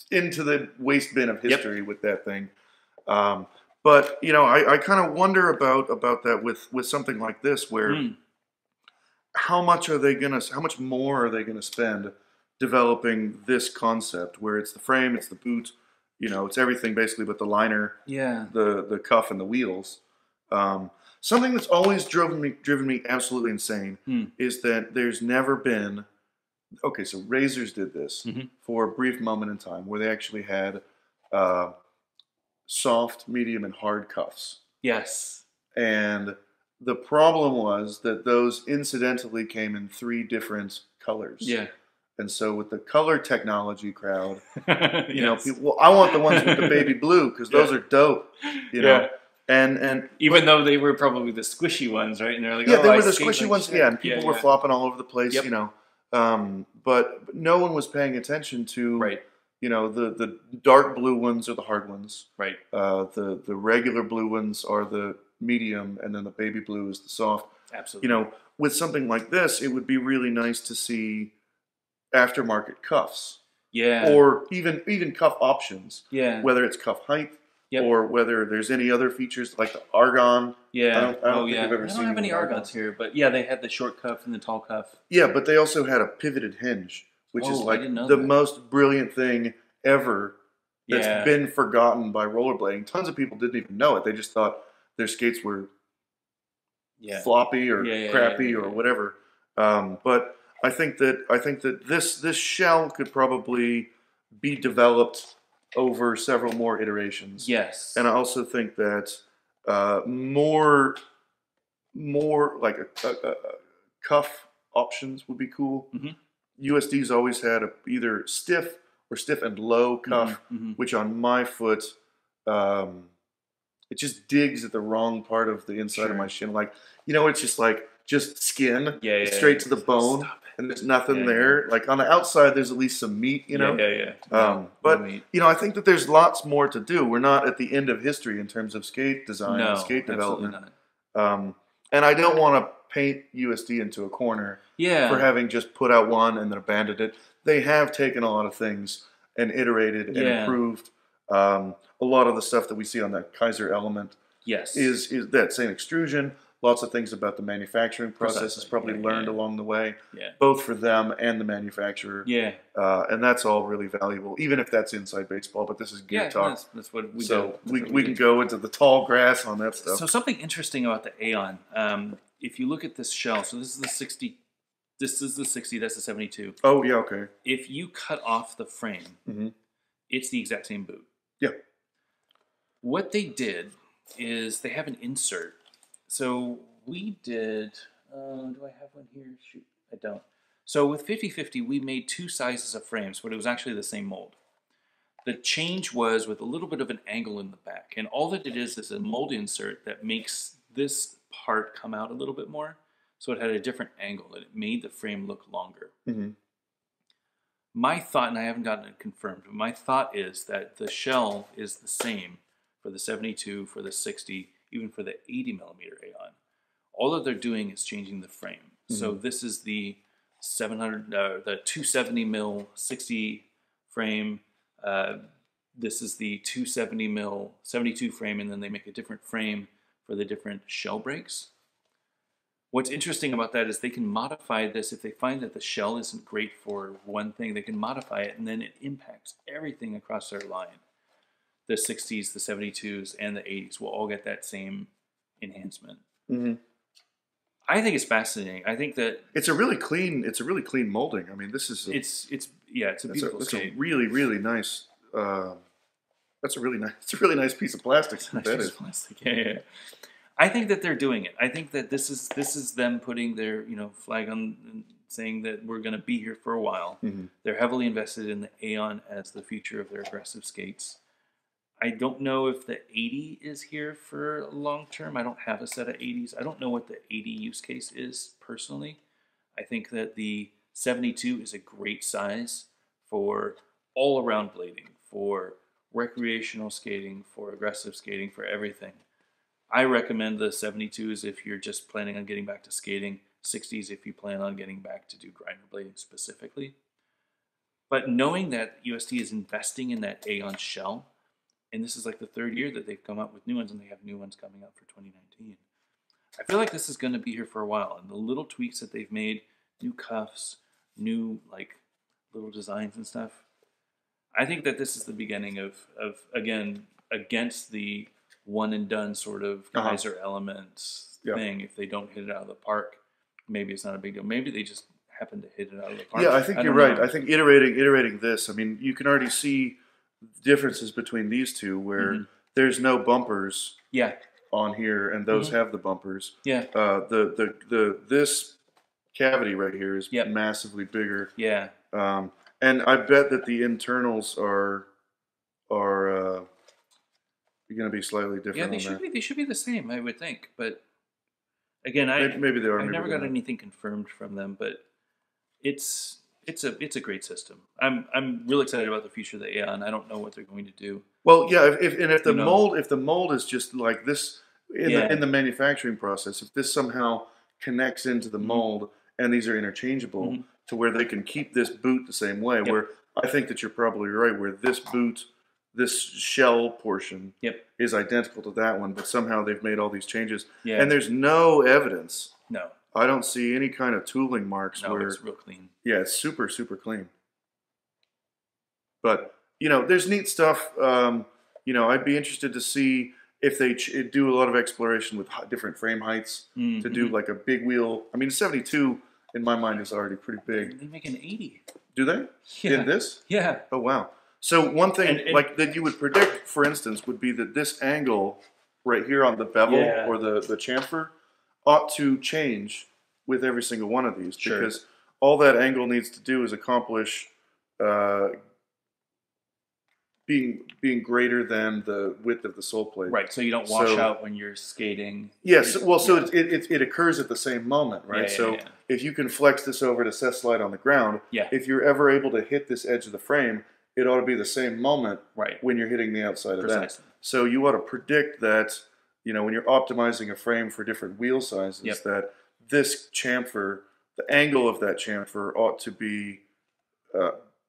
into the waste bin of history with that thing. But I kind of wonder about that with something like this, where how much more are they gonna spend developing this concept, where it's the frame, it's the boot, it's everything basically but the liner, the cuff and the wheels. Something that's always driven me absolutely insane is that there's never been. Okay, so Razors did this for a brief moment in time, where they actually had soft, medium, and hard cuffs. Yes. And the problem was that those incidentally came in 3 different colors. Yeah. And so with the color technology crowd, people, I want the ones with the baby blue because those are dope. And even though they were probably the squishy ones, right? And they're like, they were the squishy ones. Shit. Yeah, and people were flopping all over the place. But no one was paying attention to the dark blue ones are the hard ones. Right. The regular blue ones are the medium, and then the baby blue is the soft. Absolutely. With something like this, it would be really nice to see aftermarket cuffs. Yeah. Or even cuff options. Yeah. Whether it's cuff height. Yep. Or whether there's any other features like the argon. Yeah. I don't think I've ever seen. I don't have any argons here, but yeah, they had the short cuff and the tall cuff. Yeah, but they also had a pivoted hinge, which is like the most brilliant thing ever that's been forgotten by rollerblading. Tons of people didn't even know it. They just thought their skates were floppy or crappy or whatever. But I think that this shell could probably be developed over several more iterations. Yes. And I also think that more like a cuff options would be cool. USD's always had either stiff or stiff and low cuff, which on my foot, it just digs at the wrong part of the inside of my shin. Like, it's just skin straight to the bone. And there's nothing there. Like on the outside, there's at least some meat, But I think that there's lots more to do. We're not at the end of history in terms of skate design and skate development. And I don't want to paint USD into a corner for having just put out one and then abandoned it. They have taken a lot of things and iterated and improved. A lot of the stuff that we see on that Kaiser element is that same extrusion. Lots of things about the manufacturing process is probably learned along the way, both for them and the manufacturer. And that's all really valuable, even if that's inside baseball. But this is gear talk. That's what we do. So we can go into the tall grass on that stuff. So something interesting about the Aeon, if you look at this shell, so this is the This is the 60. That's the 72. Oh yeah, okay. If you cut off the frame, it's the exact same boot. Yeah. What they did is they have an insert. So we did. Do I have one here? Shoot, I don't. So with 50/50, we made 2 sizes of frames, but it was actually the same mold. The change was with a little bit of an angle in the back. And all that it is a mold insert that makes this part come out a little bit more. So it had a different angle and it made the frame look longer. My thought, and I haven't gotten it confirmed, but my thought is that the shell is the same for the 72, for the 60, even for the 80 millimeter Aeon. All that they're doing is changing the frame. So this is the 270 mil 60 frame. This is the 270 mil 72 frame, and then they make a different frame for the different shell breaks. What's interesting about that is they can modify this. If they find that the shell isn't great for one thing, they can modify it, and then it impacts everything across their line. The 60s, the 72s, and the 80s will all get that same enhancement. I think it's fascinating. I think that it's a really clean molding. I mean, this is it's a beautiful skate. It's a really nice. It's a really nice piece of plastic. Yeah. I think that they're doing it. I think that this is them putting their flag on and saying that we're going to be here for a while. They're heavily invested in the Aeon as the future of their aggressive skates. I don't know if the 80 is here for long term. I don't have a set of 80s. I don't know what the 80 use case is personally. I think that the 72 is a great size for all around blading, for recreational skating, for aggressive skating, for everything. I recommend the 72s if you're just planning on getting back to skating, 60s if you plan on getting back to do grinder blading specifically. But knowing that UST is investing in that Aeon shell, and this is like the 3rd year that they've come up with new ones, and they have new ones coming out for 2019. I feel like this is going to be here for a while, and the little tweaks that they've made, new cuffs, new like little designs and stuff, I think that this is the beginning of again, against the one and done sort of Kaiser Elements thing. If they don't hit it out of the park, maybe it's not a big deal. Maybe they just happen to hit it out of the park. Yeah, I think you're right. I think iterating this, I mean, you can already see differences between these two where there's no bumpers on here, and those have the bumpers. Yeah. This cavity right here is massively bigger. Yeah. And I bet that the internals are going to be slightly different. Yeah, they should be the same, I would think. But again, maybe they are. I've never got anything confirmed from them, but it's a great system. I'm real excited about the future of the Aeon. I don't know what they're going to do. Well, yeah, if the mold is just like this in the manufacturing process, if this somehow connects into the mold and these are interchangeable to where they can keep this boot the same way, where I think that you're probably right, where this boot, this shell portion is identical to that one, but somehow they've made all these changes. Yeah. And there's no evidence. No. I don't see any kind of tooling marks. No, it's real clean. Yeah, it's super, super clean. But, there's neat stuff. I'd be interested to see if they do a lot of exploration with different frame heights to do like a big wheel. I mean, 72 in my mind is already pretty big. They make an 80. Do they? Yeah. In this? Yeah. Oh, wow. So one thing like that you would predict, for instance, would be that this angle right here on the bevel or the chamfer ought to change with every single one of these because all that angle needs to do is accomplish being greater than the width of the sole plate. Right, so you don't wash out when you're skating. Yes, it occurs at the same moment, right? If you can flex this over to set slide on the ground, if you're ever able to hit this edge of the frame, it ought to be the same moment when you're hitting the outside of that. So you ought to predict that, when you're optimizing a frame for different wheel sizes, that this chamfer, the angle of that chamfer ought to be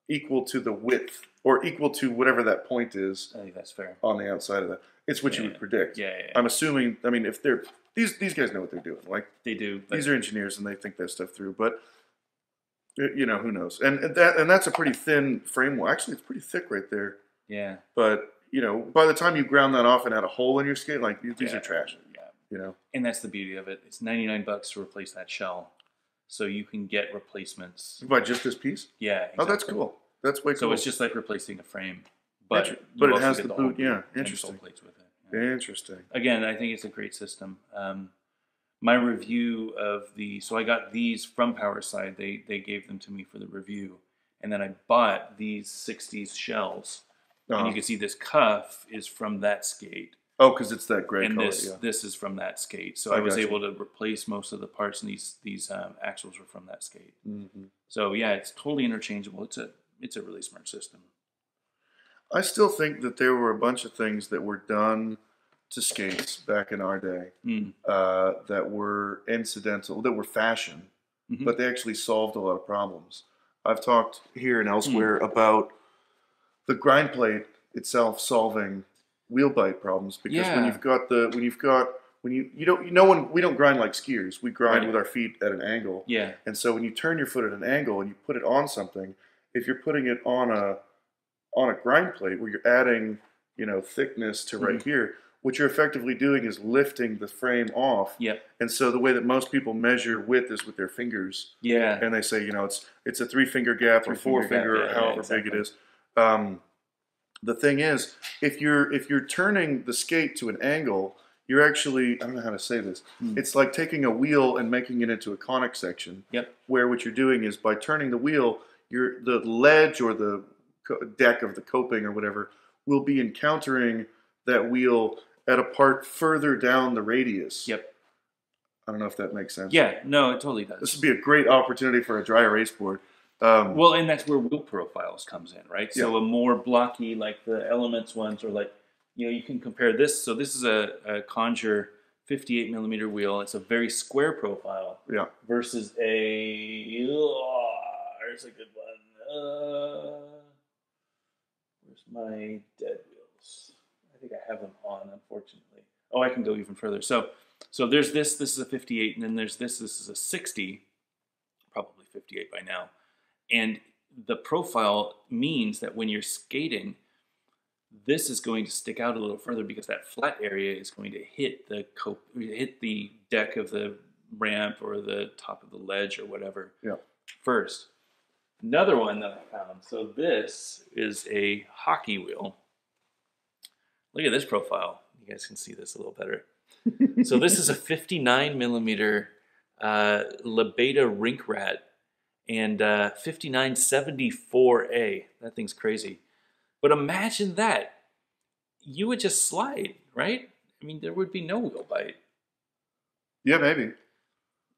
equal to the width or equal to whatever that point is. I think that's fair. On the outside of that. It's what you would predict. Yeah. I'm assuming, I mean, if they're, these guys know what they're doing. Like they do. These are engineers and they think that stuff through, but who knows? And that's a pretty thin frame. Actually, it's pretty thick right there. Yeah. But, by the time you ground that off and had a hole in your skate, like these are trash. Yeah. And that's the beauty of it. It's $99 to replace that shell. so you can get replacements. By just this piece? Yeah. Exactly. Oh, that's cool. That's way cool. So it's just like replacing a frame, but it has the boot. Yeah, interesting. Plates with it. Yeah. Interesting. Again, I think it's a great system. My review of so I got these from Powerside. They gave them to me for the review, and then I bought these 60s shells, and you can see this cuff is from that skate. Oh, because it's that gray color. This is from that skate. So I was able to replace most of the parts, and these axles were from that skate. Mm-hmm. So yeah, it's totally interchangeable. It's a really smart system. I still think that there were a bunch of things that were done to skates back in our day that were incidental, that were fashion, but they actually solved a lot of problems. I've talked here and elsewhere about the grind plate itself solving wheel bite problems, because we don't grind like skiers. We grind with our feet at an angle. Yeah. And so when you turn your foot at an angle and you put it on something, if you're putting it on a grind plate where you're adding, thickness to right here, what you're effectively doing is lifting the frame off. Yep. And so the way that most people measure width is with their fingers. Yeah. And they say, it's a 3-finger gap or 4-finger, or however big it is. The thing is, if you're turning the skate to an angle, you're actually, I don't know how to say this. It's like taking a wheel and making it into a conic section. Yep. Where what you're doing is, by turning the wheel, the ledge or the deck of the coping or whatever will be encountering that wheel at a part further down the radius. Yep. I don't know if that makes sense. Yeah, no, it totally does. This would be a great opportunity for a dry erase board. Well, and that's where wheel profiles comes in, right? Yeah. So a more blocky, like the Elements ones, or like, you can compare this. So this is a Conjure 58 millimeter wheel. It's a very square profile. Yeah. Versus there's a good one. Where's my dead wheels? I think I have them on, unfortunately. Oh, I can go even further. So there's this. This is a 58, and then there's this. This is a 60, probably 58 by now. And the profile means that when you're skating, this is going to stick out a little further, because that flat area is going to hit the deck of the ramp or the top of the ledge or whatever first. Another one that I found. So this is a hockey wheel. Look at this profile. You guys can see this a little better. So this is a 59 millimeter Lebeda Rink Rat, and 5974A. That thing's crazy. But imagine that. You would just slide, right? I mean, there would be no wheel bite. Yeah, maybe.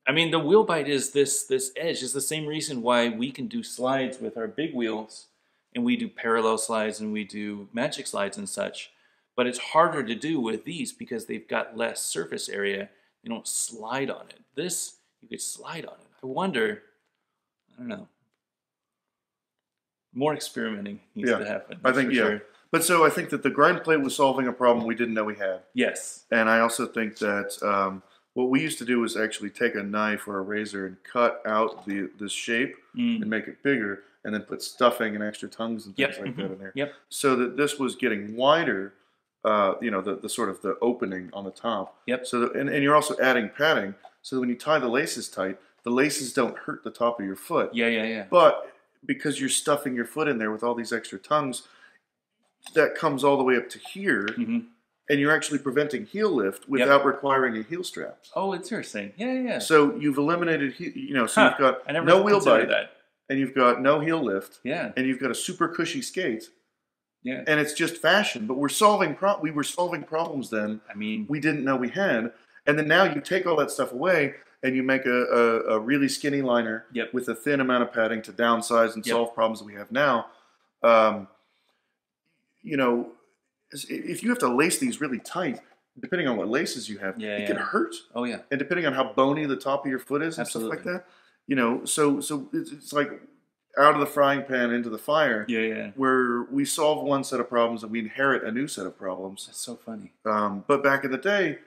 I mean, the wheel bite is this edge. Is the same reason why we can do slides with our big wheels, and we do parallel slides, and we do magic slides and such. But it's harder to do with these because they've got less surface area. They don't slide on it. This, you could slide on it. I wonder, I don't know. More experimenting needs to happen. I think, sure. But so I think that the grind plate was solving a problem we didn't know we had. Yes. And I also think that what we used to do was actually take a knife or a razor and cut out the shape and make it bigger, and then put stuffing and extra tongues and things like that in there. Yep. So that this was getting wider, the sort of the opening on the top. Yep. So and you're also adding padding, so that when you tie the laces tight, the laces don't hurt the top of your foot. Yeah. But because you're stuffing your foot in there with all these extra tongues, that comes all the way up to here, and you're actually preventing heel lift without requiring a heel strap. Oh, interesting. Yeah. So you've eliminated, so you've got no wheel bite, and you've got no heel lift, and you've got a super cushy skate. Yeah. And it's just fashion, but we were solving problems then. I mean, we didn't know we had, and then now you take all that stuff away, and you make a really skinny liner with a thin amount of padding to downsize and solve problems that we have now. If you have to lace these really tight, depending on what laces you have, it can hurt. Oh yeah. And depending on how bony the top of your foot is and stuff like that, so it's like out of the frying pan into the fire. Yeah. Where we solve one set of problems and we inherit a new set of problems. That's so funny. But back in the day,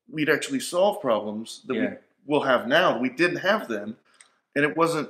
we'd actually solve problems that we will have now. We didn't have then, and it wasn't.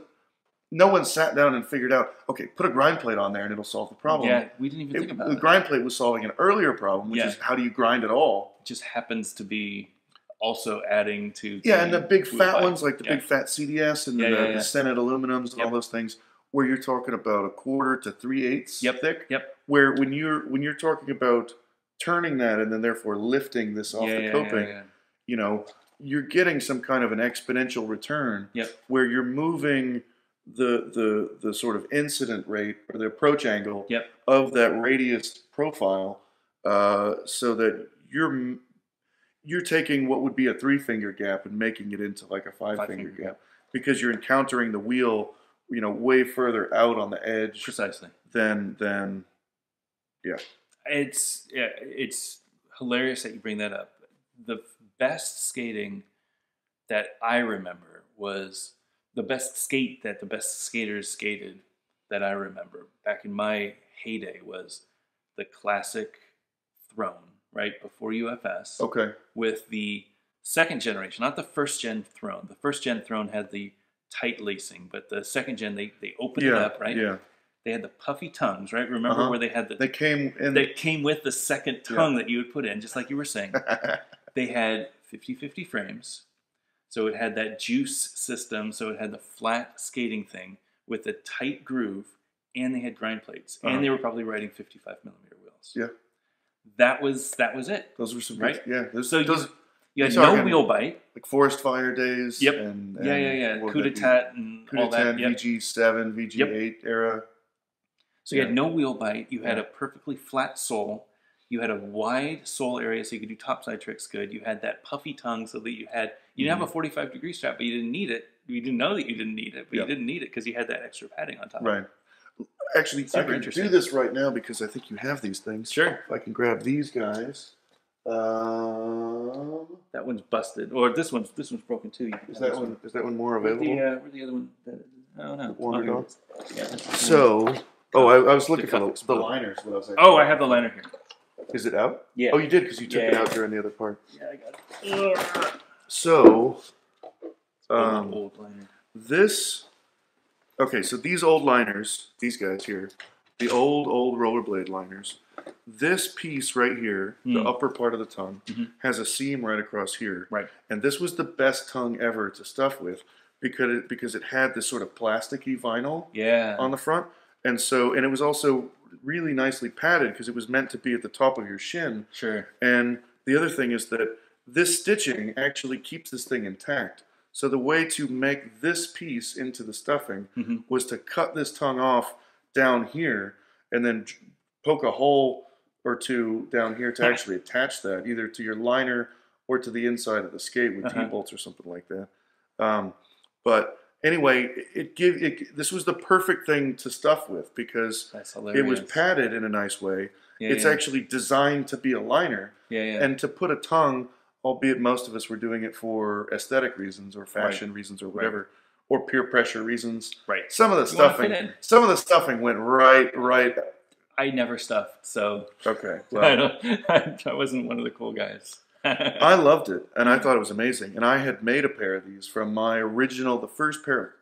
No one sat down and figured out, okay, put a grind plate on there and it'll solve the problem. Yeah, we didn't even think about it. The grind plate was solving an earlier problem, which is how do you grind at all? It just happens to be also adding to and the big wheel fat bite. ones, like the big fat CDS and the Senate aluminums and all those things, where you're talking about 1/4 to 3/8 thick. Where when you're talking about turning that and then therefore lifting this off the coping, you know, you're getting some kind of an exponential return. Where you're moving the sort of incident rate or the approach angle of that radius profile, so that you're taking what would be a 3-finger gap and making it into like a 5-finger gap, because you're encountering the wheel, you know, way further out on the edge. Precisely. Than It's hilarious that you bring that up. The best skating that I remember was the best skate that the best skaters skated that I remember back in my heyday was the classic throne, right before UFS. Okay. With the second generation, not the first gen throne. The first gen throne had the tight lacing, but the second gen they opened it up, right? Yeah. They had the puffy tongues, right? Remember where they had the... They came with the second tongue that you would put in, just like you were saying. They had 50-50 frames. So it had that juice system. So it had the flat skating thing with the tight groove. And they had grind plates. And they were probably riding 55mm wheels. Yeah. That was it. Those were some right? Yeah. You had no wheel bite. Like Forest Fire days. Yep. And Coup d'etat and all that. VG7, VG8 era. So you had no wheel bite. You had a perfectly flat sole. You had a wide sole area so you could do topside tricks good. You had that puffy tongue so that you didn't have a 45-degree strap, but you didn't need it. You didn't know that you didn't need it, but you didn't need it because you had that extra padding on top. Right. Actually, I can do this right now because I think you have these things. Sure. If I can grab these guys. That one's busted, or this one's broken too. Is that one more available? Where's the other one? Oh no. Wandered off. So. I was looking for the liners. I have the liner here. Is it out? Yeah. Oh, you did because you took it out during the other part. Yeah, I got it. So, old liner. So these old liners, these guys here, the old rollerblade liners. This piece right here, the upper part of the tongue, has a seam right across here. Right. And this was the best tongue ever to stuff with because it had this sort of plasticky vinyl on the front. And it was also really nicely padded because it was meant to be at the top of your shin. Sure. And the other thing is that this stitching actually keeps this thing intact. So the way to make this piece into the stuffing was to cut this tongue off down here and then poke a hole or two down here to actually attach that either to your liner or to the inside of the skate with T-bolts or something like that. But anyway, this was the perfect thing to stuff with because it was padded in a nice way. It's actually designed to be a liner. And to put a tongue, albeit most of us were doing it for aesthetic reasons or fashion reasons or whatever, or peer pressure reasons. Right. Some of the stuffing went right. I never stuffed, so okay. Well, I wasn't one of the cool guys. I loved it, and I thought it was amazing. And I had made a pair of these from my the first pair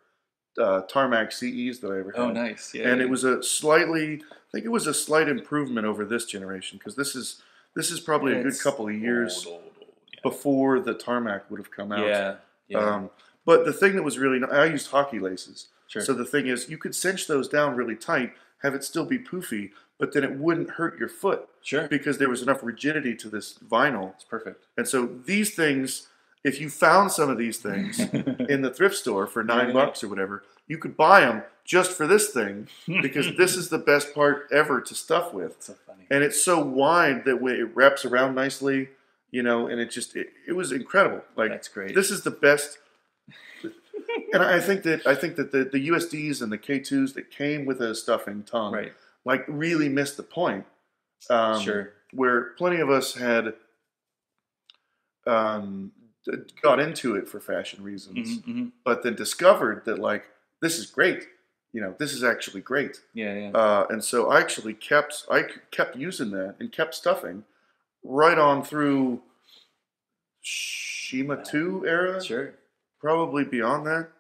of Tarmac CEs that I ever had. Oh, nice. Yeah. And it was a slight improvement over this generation because this is probably a good couple of years before the Tarmac would have come out. Yeah. But the thing that was really I used hockey laces. Sure. So the thing is, you could cinch those down really tight, have it still be poofy, but then it wouldn't hurt your foot. Sure. Because there was enough rigidity to this vinyl. It's perfect. And so these things, if you found some of these things in the thrift store for $9 or whatever, you could buy them just for this thing because this is the best part ever to stuff with. It's so funny. And it's so wide that it wraps around nicely, and it was incredible. Like, that's great. This is the best. And I think that the USDs and the K2s that came with a stuffing tongue, really missed the point. Sure. Where plenty of us had got into it for fashion reasons, but then discovered that this is great. This is actually great. Yeah. And so I actually kept using that and kept stuffing right on through Shima 2 era. Sure. Probably beyond that.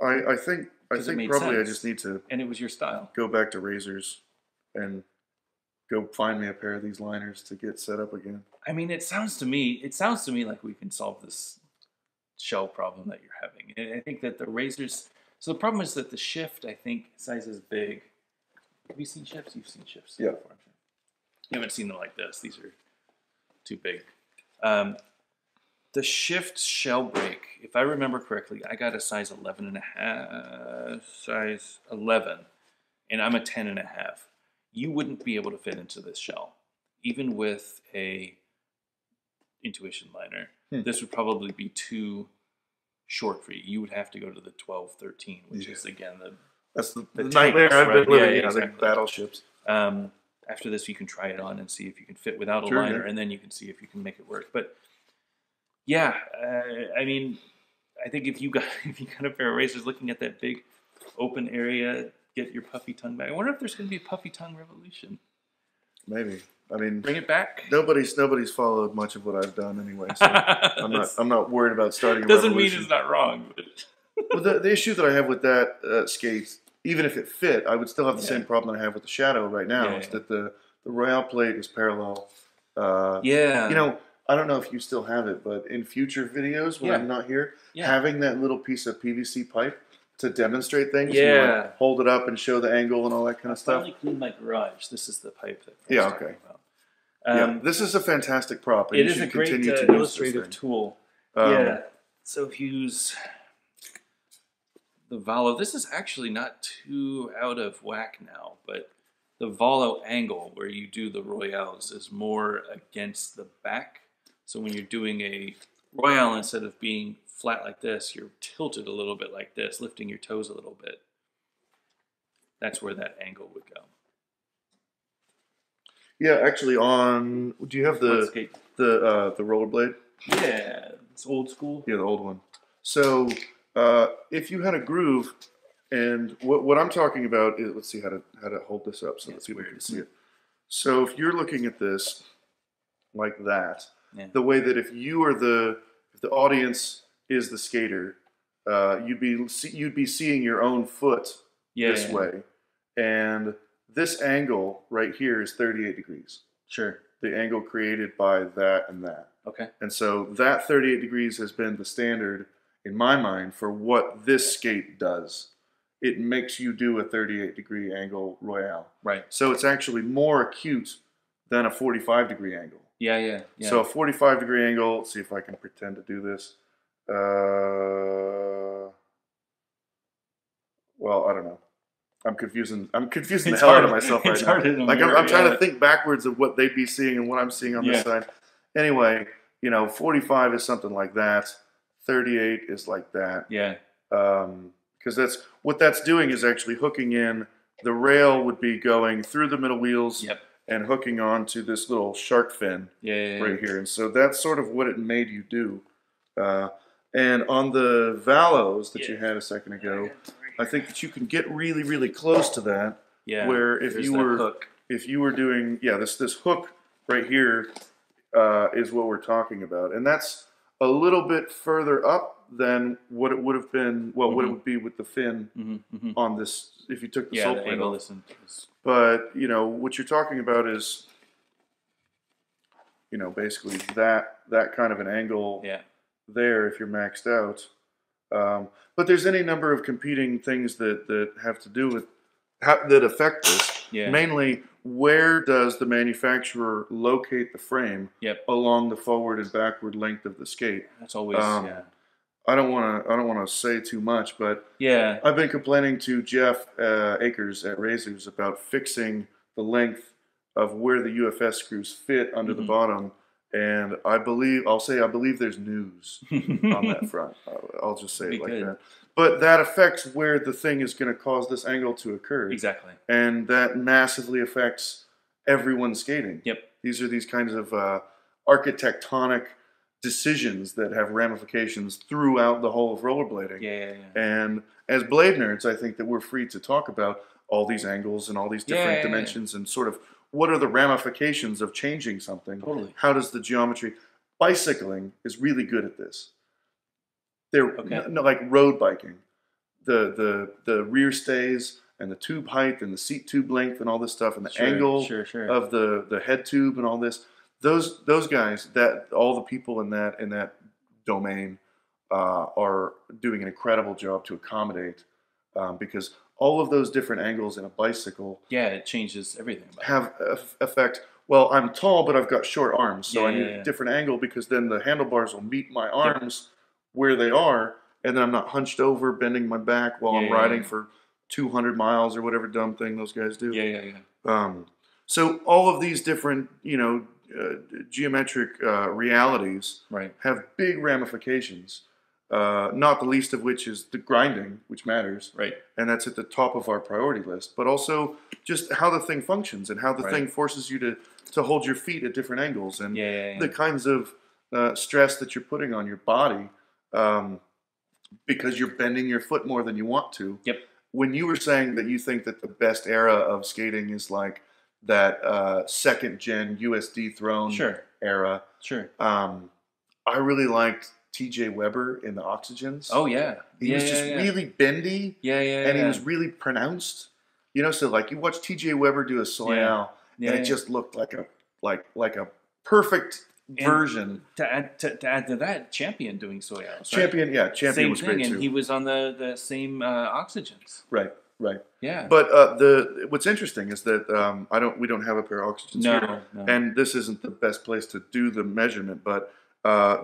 I think probably sense. I just need to. And it was your style. Go back to razors and go find me a pair of these liners to get set up again. I mean, it sounds to me like we can solve this shell problem that you're having. And I think that the razors. So the problem is that the shift, I think, size is big. Have you seen shifts? You've seen shifts Yeah. before. You haven't seen them like this. These are too big. The shift shell break, if I remember correctly, I got a size 11 and a half, size 11, and I'm a 10 and a half. You wouldn't be able to fit into this shell, even with a intuition liner. This would probably be too short for you. You would have to go to the 12, 13, which is again that's the nightmare I've been living. Yeah, exactly. the battleships. After this, you can try it on and see if you can fit without a liner, and then you can see if you can make it work. But yeah, I mean, I think if you got a pair of razors, looking at that big open area, get your puffy tongue back. I wonder if there's going to be a puffy tongue revolution. Maybe. I mean, bring it back. Nobody's followed much of what I've done anyway. So I'm not worried about starting. Doesn't revolution. mean it's not wrong. Well, the issue that I have with that skate, even if it fit, I would still have the same problem that I have with the Shadow right now. Is that the Royale plate is parallel. You know, I don't know if you still have it, but in future videos when I'm not here, having that little piece of PVC pipe to demonstrate things, you like hold it up and show the angle and all that kind of stuff. I finally cleaned my garage. This is the pipe that I was talking about. This is a fantastic prop. And it is a great illustrative tool. So if you use the Valo, this is actually not too out of whack now, but the Valo angle where you do the Royales is more against the back. So when you're doing a Royale, instead of being flat like this, you're tilted a little bit like this, lifting your toes a little bit. That's where that angle would go. Yeah, actually, do you have the rollerblade? Yeah, it's old school. Yeah, the old one. So if you had a groove, and what I'm talking about is, let's see how to hold this up so that people can see it. So if you're looking at this like that, the way that if the audience is the skater, you'd be seeing your own foot this way, and this angle right here is 38 degrees. Sure. The angle created by that and that. Okay. And so that 38 degrees has been the standard in my mind for what this skate does. It makes you do a 38 degree angle Royale. Right. So it's actually more acute than a 45 degree angle. Yeah. So a 45 degree angle, let's see if I can pretend to do this. Well, I don't know. I'm confusing the hell out of myself right now. Like I'm trying to think backwards of what they'd be seeing and what I'm seeing on this side. Anyway, 45 is something like that. 38 is like that. Yeah. Because what that's doing is actually hooking in. The rail would be going through the middle wheels and hooking on to this little shark fin right here. And so that's sort of what it made you do. And on the Valos that you had a second ago, I think that you can get really, really close to that. Yeah. Where if you were doing this hook right here is what we're talking about, and that's a little bit further up than what it would have been. Well, what it would be with the fin on this if you took the sole plate off. But what you're talking about is basically that kind of an angle. Yeah. There if you're maxed out. But there's any number of competing things that have to do with that affect this. Yeah. Mainly, where does the manufacturer locate the frame along the forward and backward length of the skate? That's always I don't want to say too much, but I've been complaining to Jeff Akers at Razors about fixing the length of where the UFS screws fit under the bottom. And I believe there's news on that front. I'll just say it like that. But that affects where the thing is going to cause this angle to occur. Exactly. And that massively affects everyone skating. Yep. These are these kinds of architectonic decisions that have ramifications throughout the whole of rollerblading. Yeah. And as blade nerds, I think that we're free to talk about all these angles and all these different dimensions and sort of what are the ramifications of changing something? Totally. How does the geometry... Bicycling is really good at this. They're like road biking. The rear stays and the tube height and the seat tube length and all this stuff and the angle of the head tube and all this. those guys, that all the people in that domain are doing an incredible job to accommodate, because all of those different angles in a bicycle, yeah, it changes everything about have effect. Well, I'm tall, but I've got short arms, so I need a different angle, because then the handlebars will meet my arms where they are, and then I'm not hunched over, bending my back while I'm riding for 200 miles or whatever dumb thing those guys do. So all of these different, geometric realities have big ramifications. Not the least of which is the grinding, which matters, and that's at the top of our priority list. But also just how the thing functions and how the thing forces you to hold your feet at different angles, and the kinds of stress that you're putting on your body, because you're bending your foot more than you want to. When you were saying that you think that the best era of skating is like that second gen USD throne era, I really liked TJ Weber in the Oxygens. Oh yeah, he was just really bendy. And he was really pronounced. So like you watch TJ Weber do a Soleil, and it just looked like a perfect version. To add to that, Champion doing Soleils. Champion same was thing, great and too. he was on the same Oxygens. Right. Yeah. But what's interesting is that we don't have a pair of Oxygens here, and this isn't the best place to do the measurement, but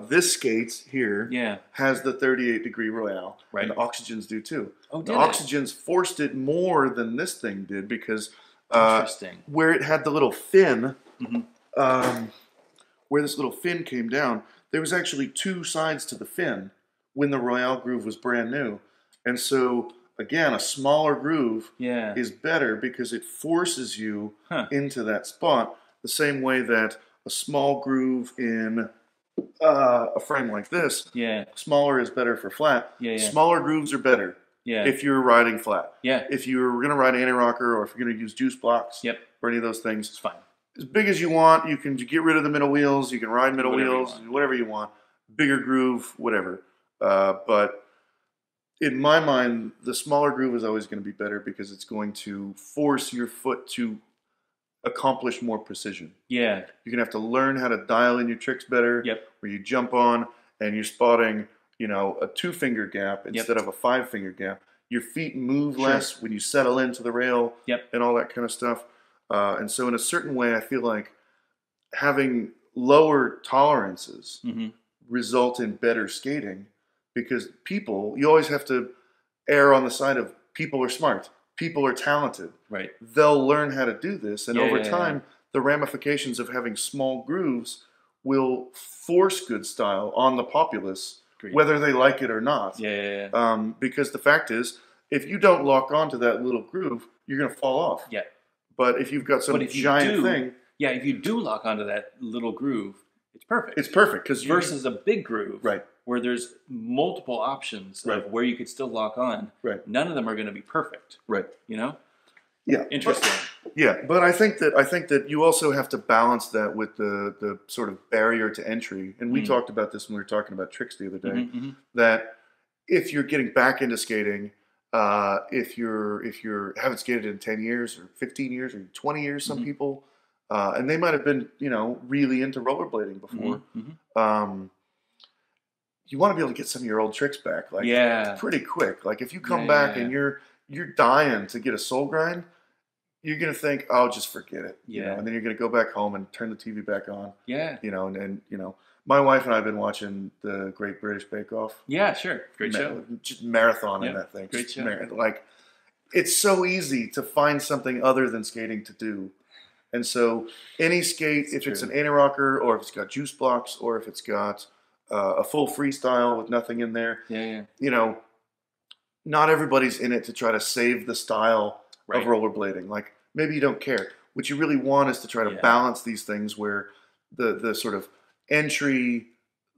this skate here has the 38-degree Royale, and the Oxygens do too. The Oxygens forced it more than this thing did, because where it had the little fin, where this little fin came down, there was actually two sides to the fin when the Royale groove was brand new, and so again, a smaller groove is better because it forces you into that spot, the same way that a small groove in a frame like this, smaller is better for flat. Smaller grooves are better if you're riding flat. If you're going to ride anti-rocker, or if you're going to use juice blocks or any of those things, it's fine. As big as you want, you can get rid of the middle wheels, you can ride middle wheels, whatever you want. Bigger groove, whatever. But in my mind, the smaller groove is always going to be better, because it's going to force your foot to accomplish more precision. You're going to have to learn how to dial in your tricks better, where you jump on and you're spotting, a 2-finger gap instead of a 5-finger gap. Your feet move less when you settle into the rail and all that kind of stuff. And so in a certain way, I feel like having lower tolerances result in better skating, because you always have to err on the side of people are smart, people are talented. They'll learn how to do this, and over time, the ramifications of having small grooves will force good style on the populace, whether they like it or not. Because the fact is, if you don't lock onto that little groove, you're going to fall off. But if you've got some giant thing... if you do lock onto that little groove, it's perfect. It's perfect. Versus a big groove, where there's multiple options of where you could still lock on. None of them are going to be perfect. Interesting. But I think that you also have to balance that with the sort of barrier to entry. And we talked about this when we were talking about tricks the other day, that if you're getting back into skating, if you haven't skated in 10 years or 15 years or 20 years, some people, and they might have been, really into rollerblading before. You want to be able to get some of your old tricks back, pretty quick. Like if you come back and you're dying to get a soul grind, you're gonna think, "Oh, just forget it," and then you're gonna go back home and turn the TV back on. My wife and I have been watching the Great British Bake Off. Great show. Just marathon in that thing. Great show. Like, it's so easy to find something other than skating to do. And so any skate, if it's an anti-rocker, or if it's got juice blocks, or if it's got a full freestyle with nothing in there, not everybody's in it to try to save the style of rollerblading. Like, maybe you don't care. What you really want is to try to balance these things where the sort of entry,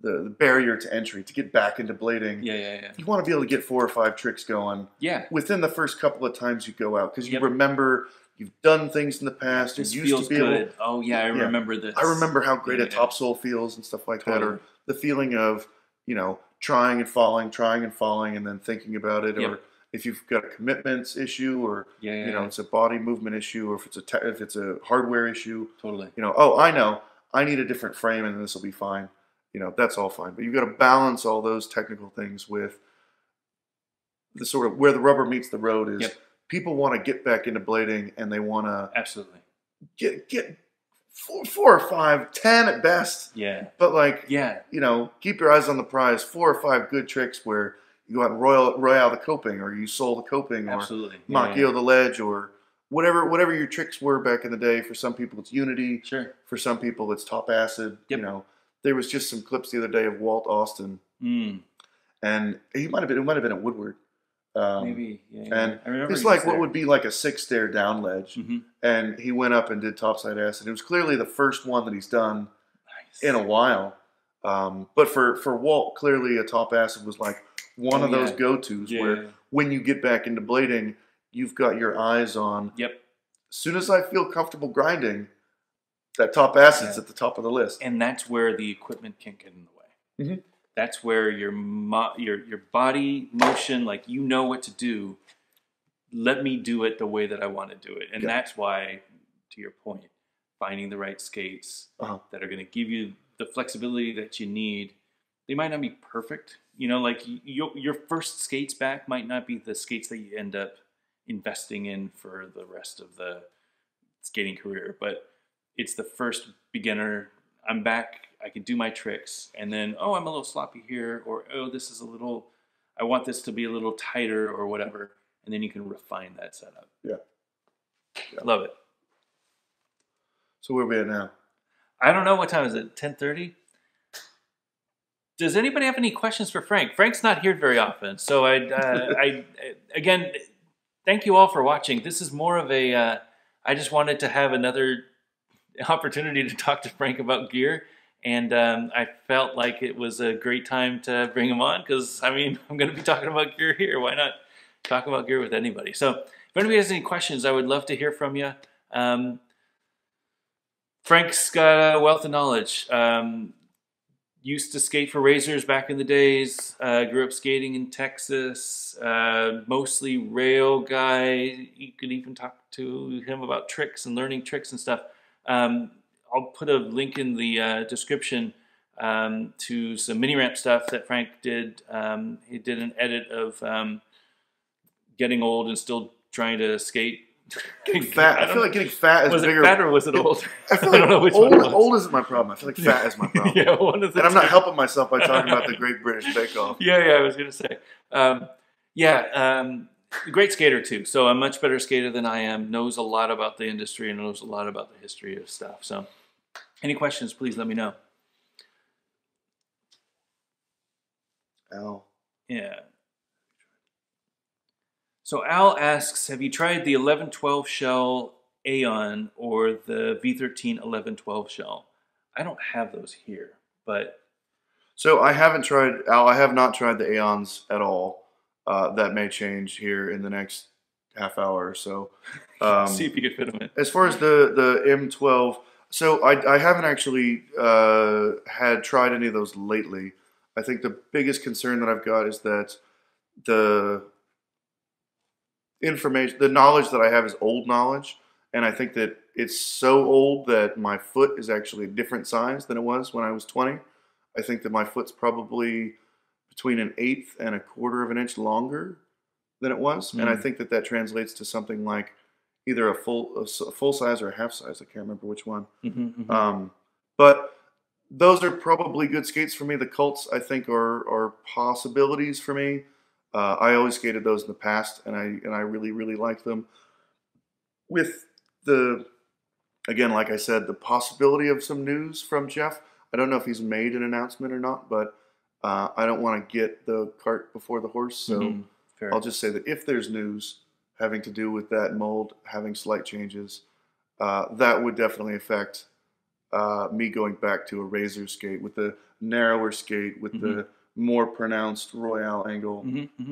the barrier to entry to get back into blading. You want to be able to get 4 or 5 tricks going within the first couple of times you go out, because you remember you've done things in the past. This you used to be good. I remember this. I remember how great a topsoul feels and stuff like that, or the feeling of trying and falling, and then thinking about it, or if you've got a commitments issue, or it's a body movement issue, or if it's a hardware issue. Oh, I know. I need a different frame and this will be fine. You know, that's all fine. But you've got to balance all those technical things with the sort of where the rubber meets the road is. Yep. People want to get back into blading and they want to absolutely get 4 or 5, 10 at best. Yeah. But like, yeah, you know, keep your eyes on the prize. 4 or 5 good tricks where you go out and royale the coping, or you soul the coping, or absolutely. Mach-io the ledge, or whatever your tricks were back in the day. For some people, it's Unity. Sure. For some people, it's Top Acid. Yep. You know, there was just some clips the other day of Walt Austin, and it might have been at Woodward. Maybe. Yeah. And I remember it's like what would be like a 6-stair down ledge, and he went up and did topside acid. It was clearly the first one that he's done in a while. But for Walt, clearly a top acid was like one of those go-tos where when you get back into blading, you've got your eyes on. Yep. As soon as I feel comfortable grinding, that top acid's at the top of the list. And that's where the equipment can't get in the way. That's where your body motion, like you know what to do. Let me do it the way that I want to do it. And that's why, to your point, finding the right skates that are going to give you the flexibility that you need. They might not be perfect. You know, like your first skates back might not be the skates that you end up investing in for the rest of the skating career. But it's the first beginner. I'm back. I can do my tricks. And then, oh, I'm a little sloppy here. Or, oh, this is a little, I want this to be a little tighter or whatever. And then you can refine that setup. Yeah. Love it. So where are we at now? I don't know. What time is it? 10:30? Does anybody have any questions for Frank? Frank's not here very often. So I again, thank you all for watching. This is more of a, I just wanted to have another opportunity to talk to Frank about gear. And I felt like it was a great time to bring him on because, I mean, I'm going to be talking about gear here. Why not talk about gear with anybody? So if anybody has any questions, I would love to hear from you. Frank's got a wealth of knowledge. Used to skate for Razors back in the days. Grew up skating in Texas. Mostly rail guy. You could even talk to him about tricks and learning tricks and stuff. I'll put a link in the description to some mini ramp stuff that Frank did. He did an edit of getting old and still trying to skate. Getting fat. I feel like getting fat is bigger. Was it fat or was it old? I feel like I don't know which old isn't my problem. I feel like fat is my problem. Yeah, one of the and I'm not helping myself by talking about the Great British Bake Off. Yeah, I was going to say. Great skater too. So a much better skater than I am. Knows a lot about the industry and knows a lot about the history of stuff. So any questions, please let me know. Al. Yeah. So Al asks, have you tried the 1112 shell Aeon or the V13 1112 shell? I don't have those here, but... So I haven't tried, Al, I have not tried the Aeons at all. That may change here in the next half hour or so. See if you can fit them in. As far as the M12, so I haven't actually had tried any of those lately. I think the biggest concern that I've got is that the information, the knowledge that I have is old knowledge, and I think that it's so old that my foot is actually a different size than it was when I was 20. I think that my foot's probably between 1/8 and 1/4 of an inch longer than it was, and I think that that translates to something like either a full size or a half size. I can't remember which one. But those are probably good skates for me. The Cults, I think, are possibilities for me. I always skated those in the past, and I really, really like them. With the, again, like I said, the possibility of some news from Jeff. I don't know if he's made an announcement or not, but I don't want to get the cart before the horse. So I'll just say that if there's news having to do with that mold having slight changes, that would definitely affect me going back to a Razor skate with the narrower skate with the more pronounced Royale angle.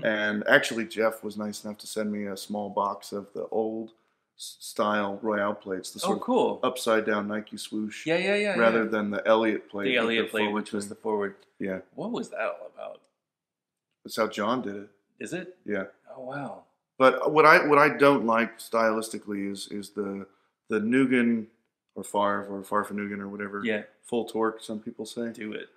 And actually, Jeff was nice enough to send me a small box of the old style Royale plates, the sort of upside down Nike swoosh. Rather than the Elliott plate. The Elliott plate, which was the forward. Yeah. What was that all about? That's how John did it. Is it? Yeah. Oh wow. But what I don't like stylistically is the Nugan or Farfanugan or whatever. Yeah. Full torque, some people say. Do it.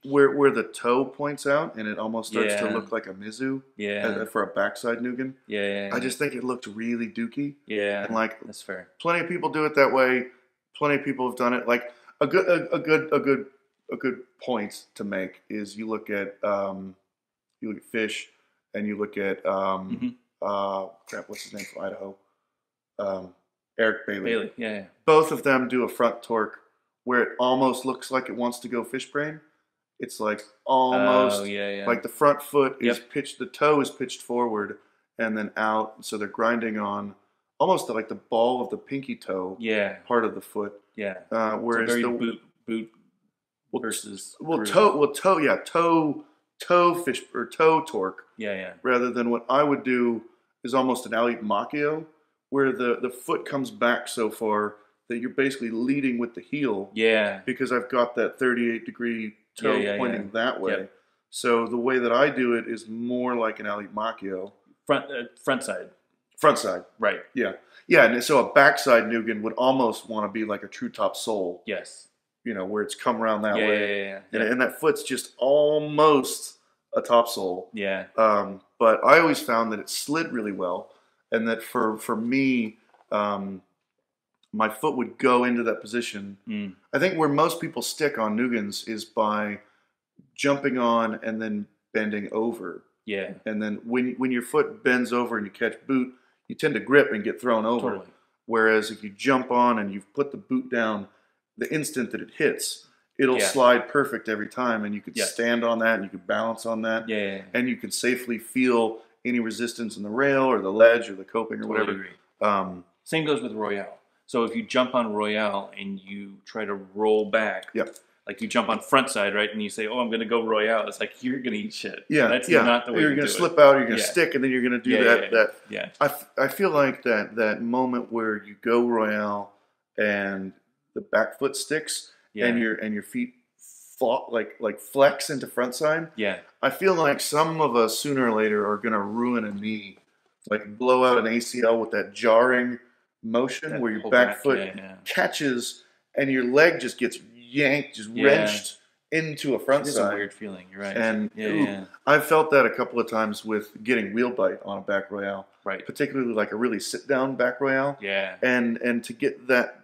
Where the toe points out and it almost starts to Yeah. look like a Mizu. Yeah. For a backside Nugan. Yeah. I just think it looked really dooky. Yeah. And like that's fair. Plenty of people do it that way. Plenty of people have done it. Like a good point to make is you look at Fish and you look at what's his name from Idaho? Eric Bailey. Yeah. Both of them do a front torque where it almost looks like it wants to go fish brain. It's like almost like the front foot is pitched, the toe is pitched forward and then out. So they're grinding on almost like the ball of the pinky toe part of the foot. Yeah. Whereas very boot versus toe fish or toe torque. Yeah. Rather than what I would do is almost an alley macchio, where the foot comes back so far that you're basically leading with the heel. Yeah. Because I've got that 38-degree toe pointing that way. Yep. So the way that I do it is more like an alley macchio. Front side. Front side. Right. Yeah. Yeah, and so a backside Nugan would almost want to be like a true top sole. Yes. You know, where it's come around that way. Yeah. And that foot's just almost a top sole. Yeah. But I always found that it slid really well, and that for me, my foot would go into that position. I think where most people stick on Nugans is by jumping on and then bending over. Yeah. And then when your foot bends over and you catch boot, you tend to grip and get thrown over. Totally. Whereas if you jump on and you've put the boot down, the instant that it hits, it'll slide perfect every time, and you could stand on that and you could balance on that. Yeah. And you can safely feel any resistance in the rail or the ledge or the coping or whatever. Agree. Same goes with Royale. So if you jump on Royale and you try to roll back, like you jump on front side, right, and you say, "Oh, I'm going to go Royale," it's like you're going to eat shit. Yeah, that's not the way you're going to slip out. You're going to stick, and then you're going to do that. Yeah. I feel like that moment where you go Royale and the back foot sticks and your feet like flex into front side. Yeah. I feel like some of us sooner or later are going to ruin a knee, like blow out an ACL with that jarring motion where your back foot catches and your leg just gets yanked, just wrenched into a front side. It's a weird feeling. You're right. And I've felt that a couple of times with getting wheel bite on a back Royale. Right. Particularly like a really sit down back Royale. Yeah. And to get that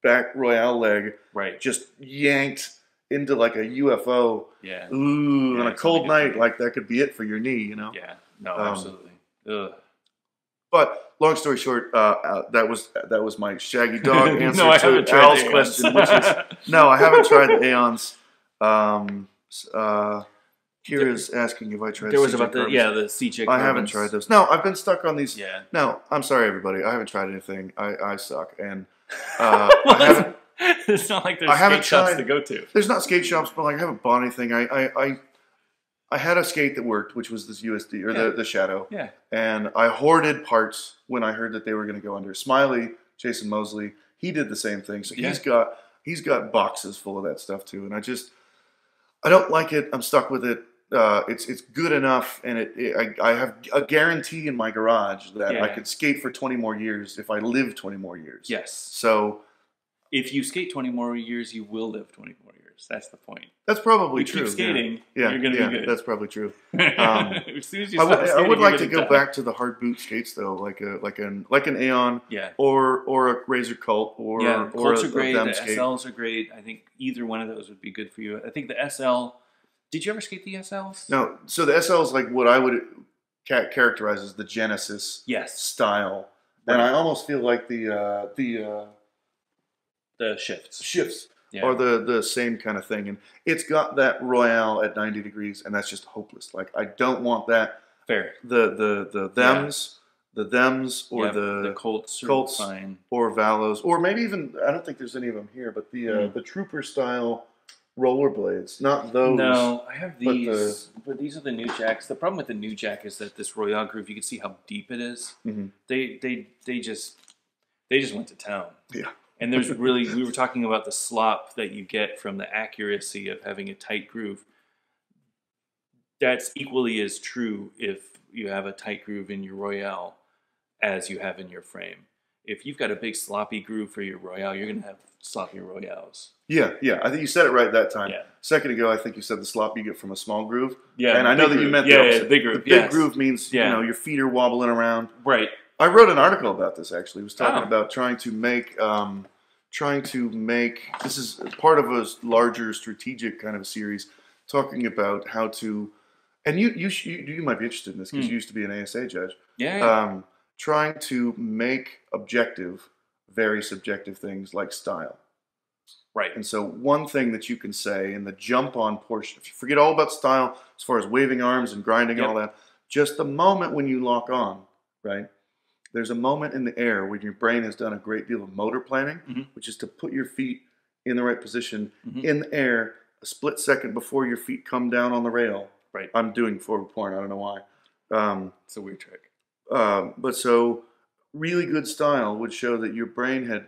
back Royale leg just yanked into like a UFO. Yeah. Ooh, on a cold night, like that could be it for your knee, you know? Yeah. No, absolutely. Ugh. But long story short, that was my shaggy dog answer to Al's question. Which is, no, I haven't tried the Aeons. Kira's asking if I tried. There was about the C-Chick. I haven't tried those. No, I've been stuck on these. Yeah. No, I'm sorry, everybody. I haven't tried anything. I suck, and I haven't. It's not like there's skate shops to go to. There's not skate shops, but like I haven't bought anything. I had a skate that worked, which was this USD or the Shadow. Yeah. And I hoarded parts when I heard that they were going to go under. Smiley, Jason Mosley, he did the same thing. So he's got boxes full of that stuff too. And I don't like it. I'm stuck with it. It's good enough, and I have a guarantee in my garage that I could skate for 20 more years if I live 20 more years. Yes. So if you skate 20 more years, you will live 20 more years. That's the point. That's probably true. Keep skating, you're going to be good. That's probably true. As soon as you I would like to go back to the hard boot skates though, like an Aeon, or a Razor Cult, or Colts are great. The SLs are great. I think either one of those would be good for you. I think the SL. Did you ever skate the SLs? No. So the SL is like what I would characterize as the Genesis style, and I almost feel like the shifts. Or the same kind of thing. And it's got that Royale at 90 degrees, and that's just hopeless. Like, I don't want that. Fair. The thems, or the Colts fine. Or Valos, or maybe even, I don't think there's any of them here, but the Trooper style rollerblades. Not those. No, I have these, but these are the new jacks. The problem with the new jack is that this Royale groove, you can see how deep it is. Mm-hmm. They just went to town. Yeah. And there's really, we were talking about the slop that you get from the accuracy of having a tight groove. That's equally as true if you have a tight groove in your Royale as you have in your frame. if you've got a big sloppy groove for your Royale, you're going to have sloppy Royales. Yeah. I think you said it right that time. Yeah. A second ago, I think you said the slop you get from a small groove. Yeah. And I know that you meant the opposite. big groove. The big groove means, your feet are wobbling around. Right. I wrote an article about this, actually. It was talking Oh. about trying to make, this is part of a larger strategic kind of series, talking about how to, and you might be interested in this because you used to be an ASA judge. Yeah. Trying to make objective, very subjective things like style. Right. And so one thing that you can say in the jump on portion, if you forget all about style as far as waving arms and grinding and all that, just the moment when you lock on, right? There's a moment in the air when your brain has done a great deal of motor planning, which is to put your feet in the right position in the air a split second before your feet come down on the rail. Right. I'm doing forward porn. I don't know why. It's a weird trick. But so really good style would show that your brain had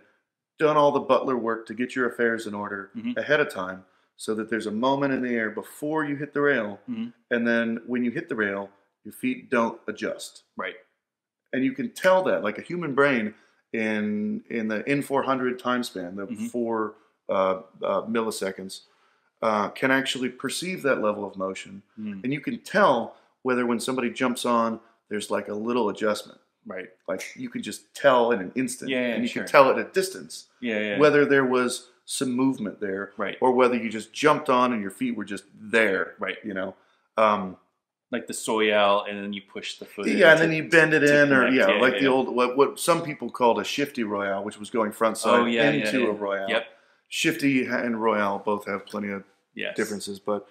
done all the butler work to get your affairs in order ahead of time, so that there's a moment in the air before you hit the rail, and then when you hit the rail, your feet don't adjust. Right. And you can tell that, like a human brain in the N400 time span, the 4 milliseconds, can actually perceive that level of motion. And you can tell whether when somebody jumps on, there's like a little adjustment. Right. Like you can just tell in an instant. And you can tell at a distance whether there was some movement there, or whether you just jumped on and your feet were just there. Right. Like the soyal, and then you push the foot. Yeah, and then you bend it in, or the old what some people called a shifty royale, which was going front side into a royale. Yep. Shifty and royale both have plenty of differences, but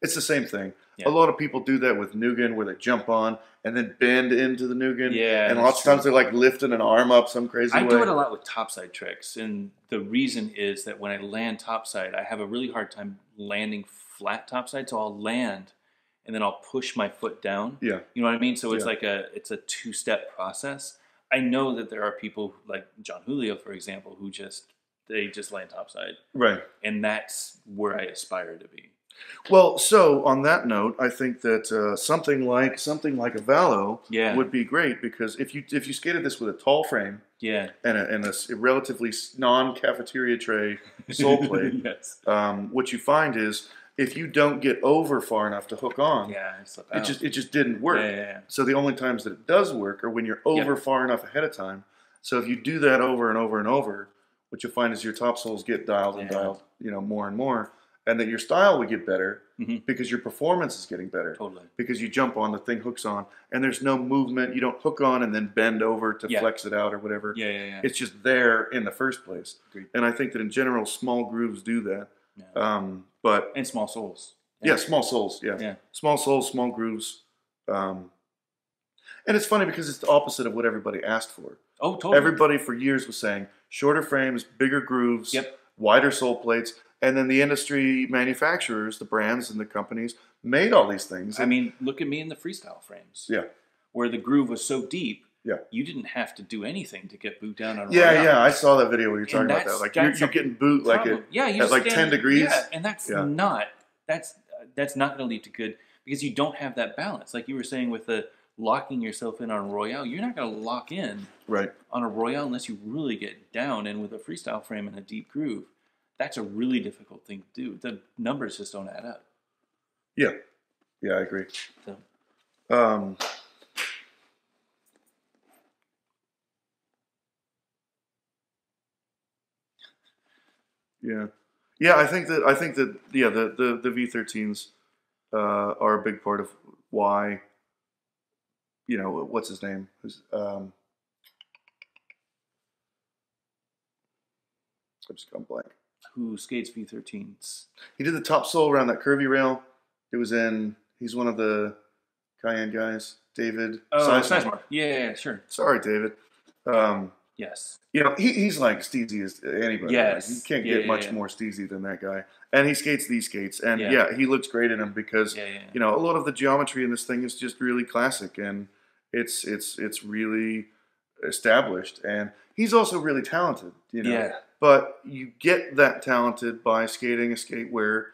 it's the same thing. A lot of people do that with Nugan, where they jump on and then bend into the Nugan. Yeah, and lots of times they're like lifting an arm up some crazy way. I do it a lot with topside tricks, and the reason is that when I land topside, I have a really hard time landing flat topside, so I'll land and then I'll push my foot down. Yeah. You know what I mean? So it's it's a two-step process. I know that there are people like John Julio, for example, who just land topside. Right. And that's where I aspire to be. Well, so on that note, I think that something like a Valo would be great, because if you skated this with a tall frame and a relatively non-cafeteria tray sole plate, what you find is, if you don't get over far enough to hook on, it just didn't work. So the only times that it does work are when you're over far enough ahead of time. So if you do that over and over and over, what you'll find is your top soles get dialed and dialed, more and more, and that your style would get better because your performance is getting better. Totally. Because you jump on, the thing hooks on, and there's no movement. You don't hook on and then bend over to flex it out or whatever. It's just there in the first place. Agreed. And I think that in general, small grooves do that. And small soles. Small soles. Small soles, small grooves. And it's funny because it's the opposite of what everybody asked for. Oh, totally. Everybody for years was saying shorter frames, bigger grooves, wider sole plates. And then the industry manufacturers, the brands and the companies, made all these things. I mean, look at me in the freestyle frames. Yeah. Where the groove was so deep, you didn't have to do anything to get boot down on a royale. I saw that video where you're talking about that. Like you're getting boot like at like 10 degrees. Yeah, and that's not going to lead to good, because you don't have that balance. Like you were saying with the locking yourself in on a royale, you're not going to lock in on a royale unless you really get down. And with a freestyle frame and a deep groove, that's a really difficult thing to do. The numbers just don't add up. Yeah, I agree. So. I think that the V13s are a big part of why. What's his name? I'm just gone blank. Who skates V13s? He did the top sole around that curvy rail. He's one of the Cayenne guys. David. Sizemore. Yeah, sure. Sorry, David. Yes. He's like steezy as anybody. Yes. You can't get much more steezy than that guy. And he skates these skates. And he looks great in them because, a lot of the geometry in this thing is just really classic. And it's really established. And he's also really talented, Yeah. But you get that talented by skating a skate where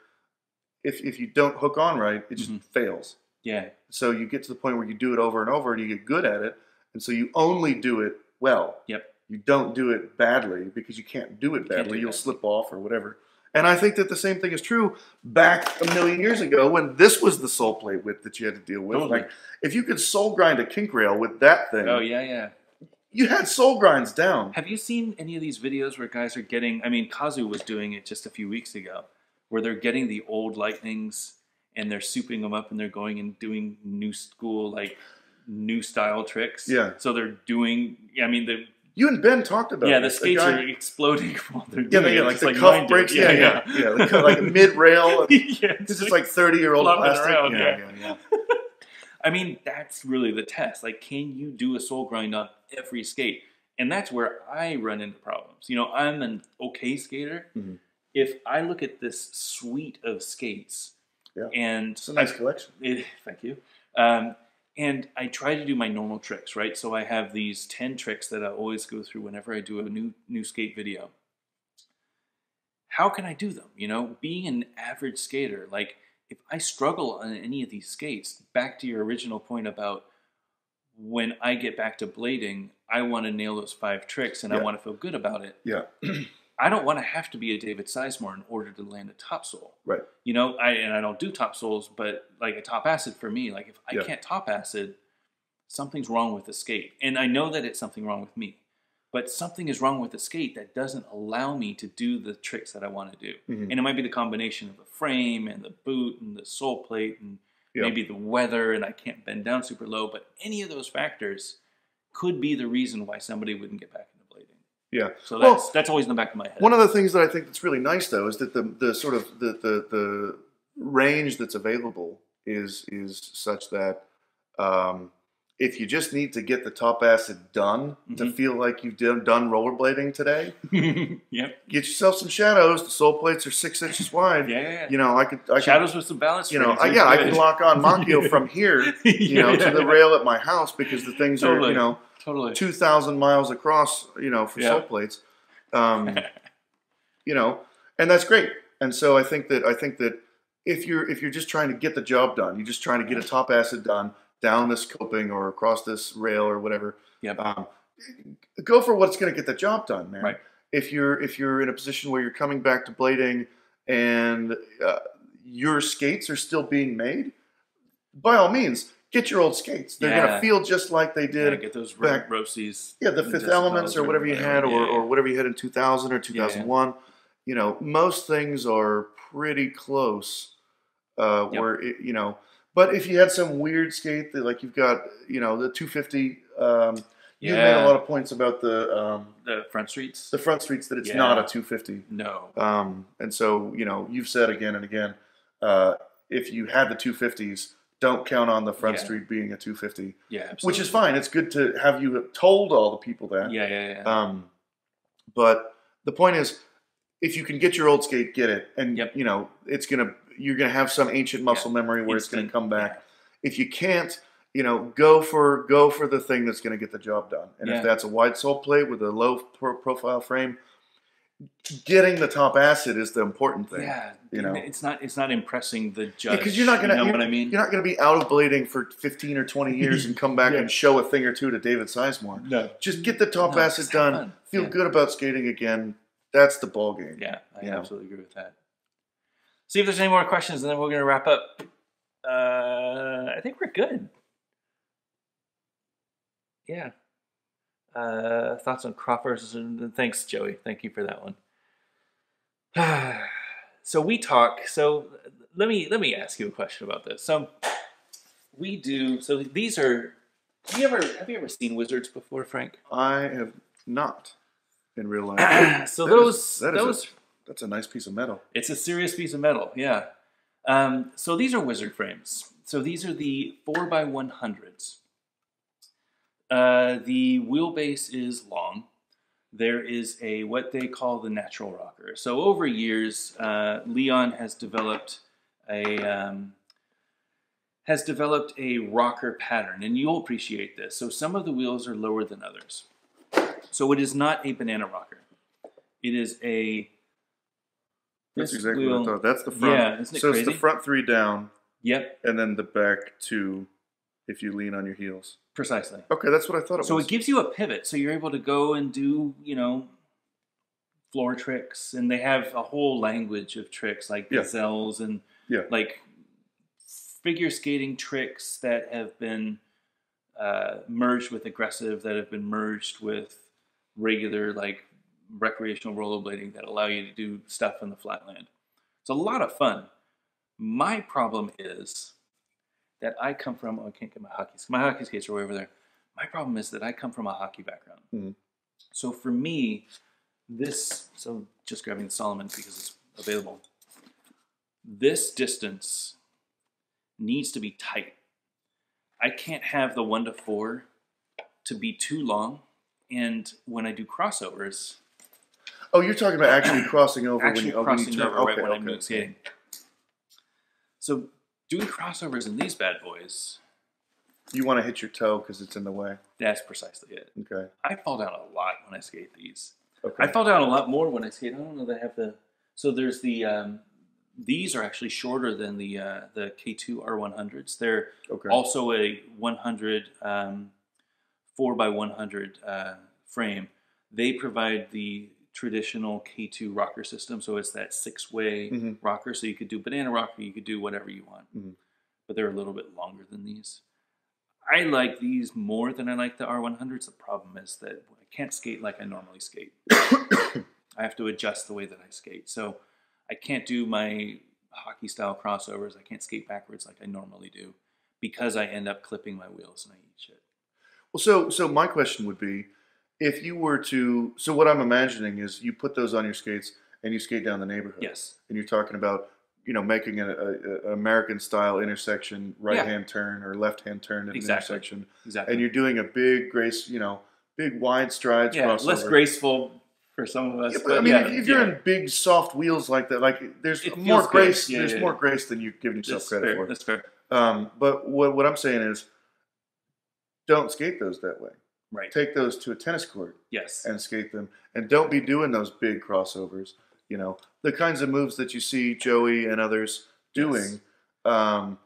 if you don't hook on right, it just fails. Yeah. So you get to the point where you do it over and over and you get good at it. And so you only do it well. Yep. You don't do it badly, because you can't do it badly. You'll slip off or whatever. And I think that the same thing is true back a million years ago when this was the sole plate width that you had to deal with. Totally. Like, if you could sole grind a kink rail with that thing. Oh, yeah. You had sole grinds down. Have you seen any of these videos where guys are getting, I mean, Kazu was doing it just a few weeks ago, where they're getting the old Lightnings and they're souping them up and they're going and doing new school, like new style tricks. Yeah. So they're doing, I mean, you and Ben talked about the skates are exploding while they're doing it. Like the cuff breaks. Yeah. Like mid-rail. Because it's like 30-year-old plastic. Around, yeah. I mean, that's really the test. Like, can you do a sole grind on every skate? And that's where I run into problems. You know, I'm an okay skater. Mm-hmm. If I look at this suite of skates, and it's a nice collection. Thank you. And I try to do my normal tricks, right? So I have these 10 tricks that I always go through whenever I do a new skate video. How can I do them? You know, being an average skater, like if I struggle on any of these skates, back to your original point about when I get back to blading, I want to nail those 5 tricks and I want to feel good about it. Yeah. I don't want to have to be a David Sizemore in order to land a top sole. Right. You know, I don't do top soles, but like a top acid for me, like if I can't top acid, something's wrong with the skate. And I know that it's something wrong with me, but something is wrong with the skate that doesn't allow me to do the tricks that I want to do. Mm-hmm. And it might be the combination of the frame and the boot and the sole plate and maybe the weather, and I can't bend down super low, but any of those factors could be the reason why somebody wouldn't get back into blading. Yeah. So that's always in the back of my head. One of the things that I think that's really nice, though, is that the sort of the range that's available is such that if you just need to get the top acid done to feel like you've done rollerblading today, get yourself some shadows. The sole plates are 6 inches wide. Yeah. You know, I could shadows with some balance. You know, I could lock on Makio from here, to the rail at my house, because the things are, you know, 2,000 miles across, you know, for sole plates. You know, and that's great. And so I think that if you're just trying to get the job done, you're just trying to get a top acid done down this coping or across this rail or whatever. Go for what's going to get the job done, man. Right. If you're in a position where you're coming back to blading and your skates are still being made, by all means, get your old skates. They're going to feel just like they did. Get those Rocies. Yeah, the Fifth Elements or whatever you had, or whatever you had in 2000 or 2001. You know, most things are pretty close. Where you know. But if you had some weird skate that, like you've got, you know, the 250, you made a lot of points about the front streets. The front streets, that it's not a 250. No. And so, you know, you've said again and again, if you had the 250s, don't count on the front street being a 250. Yeah, absolutely. Which is fine. It's good to have you told all the people that. Yeah. But the point is, if you can get your old skate, get it, and you know you're gonna have some ancient muscle memory where it's gonna come back. If you can't, you know, go for the thing that's gonna get the job done. And if that's a wide sole plate with a low profile frame, getting the top acid is the important thing. Yeah, you know, it's not impressing the judge. Because you're not gonna, you know what I mean? You're not gonna be out of blading for 15 or 20 years and come back and show a thing or two to David Sizemore. No, just get the top acid done. Feel good about skating again. That's the ball game. Yeah, I absolutely agree with that. See if there's any more questions, and then we're going to wrap up. I think we're good. Yeah. Thoughts on Crawford's? Thanks, Joey. Thank you for that one. So we talk. So let me ask you a question about this. So we do. So these are. Have you ever seen wizards before, Frank? I have not. In real life. So that's a nice piece of metal. It's a serious piece of metal, yeah. So these are wizard frames. So these are the 4x100s. The wheelbase is long. There is what they call the natural rocker. So over years, Leon has developed a rocker pattern, and you'll appreciate this. So some of the wheels are lower than others. So it is not a banana rocker. It is a. That's exactly what I thought. That's the front. Yeah, isn't it crazy? It's the front 3 down. Yep. And then the back 2 if you lean on your heels. Precisely. Okay, that's what I thought it was. So it gives you a pivot. So you're able to go and do, floor tricks, and they have a whole language of tricks like gazelles and like figure skating tricks that have been merged with aggressive, that have been merged with regular like recreational rollerblading that allow you to do stuff in the flatland. It's a lot of fun. My problem is that I come from, I can't get my hockey skates. My hockey skates are way over there. My problem is that I come from a hockey background. Mm-hmm. So for me, so just grabbing the Solomons because it's available. This distance needs to be tight. I can't have the 1 to 4 to be too long. And when I do crossovers. Oh, you're talking about actually crossing over when you over right when I'm skating. So doing crossovers in these bad boys. You want to hit your toe because it's in the way. That's precisely it. Okay. I fall down a lot when I skate these. Okay. I fall down a lot more when I skate. I don't know that I have the. So there's the. These are actually shorter than the K2 R100s. They're also a 100 4x100 frame. They provide the traditional K2 rocker system, so it's that 6-way rocker. So you could do banana rocker, you could do whatever you want, but they're a little bit longer than these. I like these more than I like the R100s. The problem is that I can't skate like I normally skate. I have to adjust the way that I skate. So I can't do my hockey style crossovers. I can't skate backwards like I normally do because I end up clipping my wheels and I eat shit. Well, so my question would be, if you were to, so what I'm imagining is you put those on your skates and you skate down the neighborhood. Yes. And you're talking about, making an American style intersection, right-hand turn or left-hand turn at an intersection. Exactly. And you're doing a big big wide strides crossover. Less graceful for some of us. Yeah, but I mean, if you're in big soft wheels like that, like there's more grace. There's more grace than you're giving yourself credit for. That's fair. But what I'm saying is, don't skate those that way. Right. Take those to a tennis court. Yes. And skate them, and don't be doing those big crossovers. The kinds of moves that you see Joey and others doing aren't.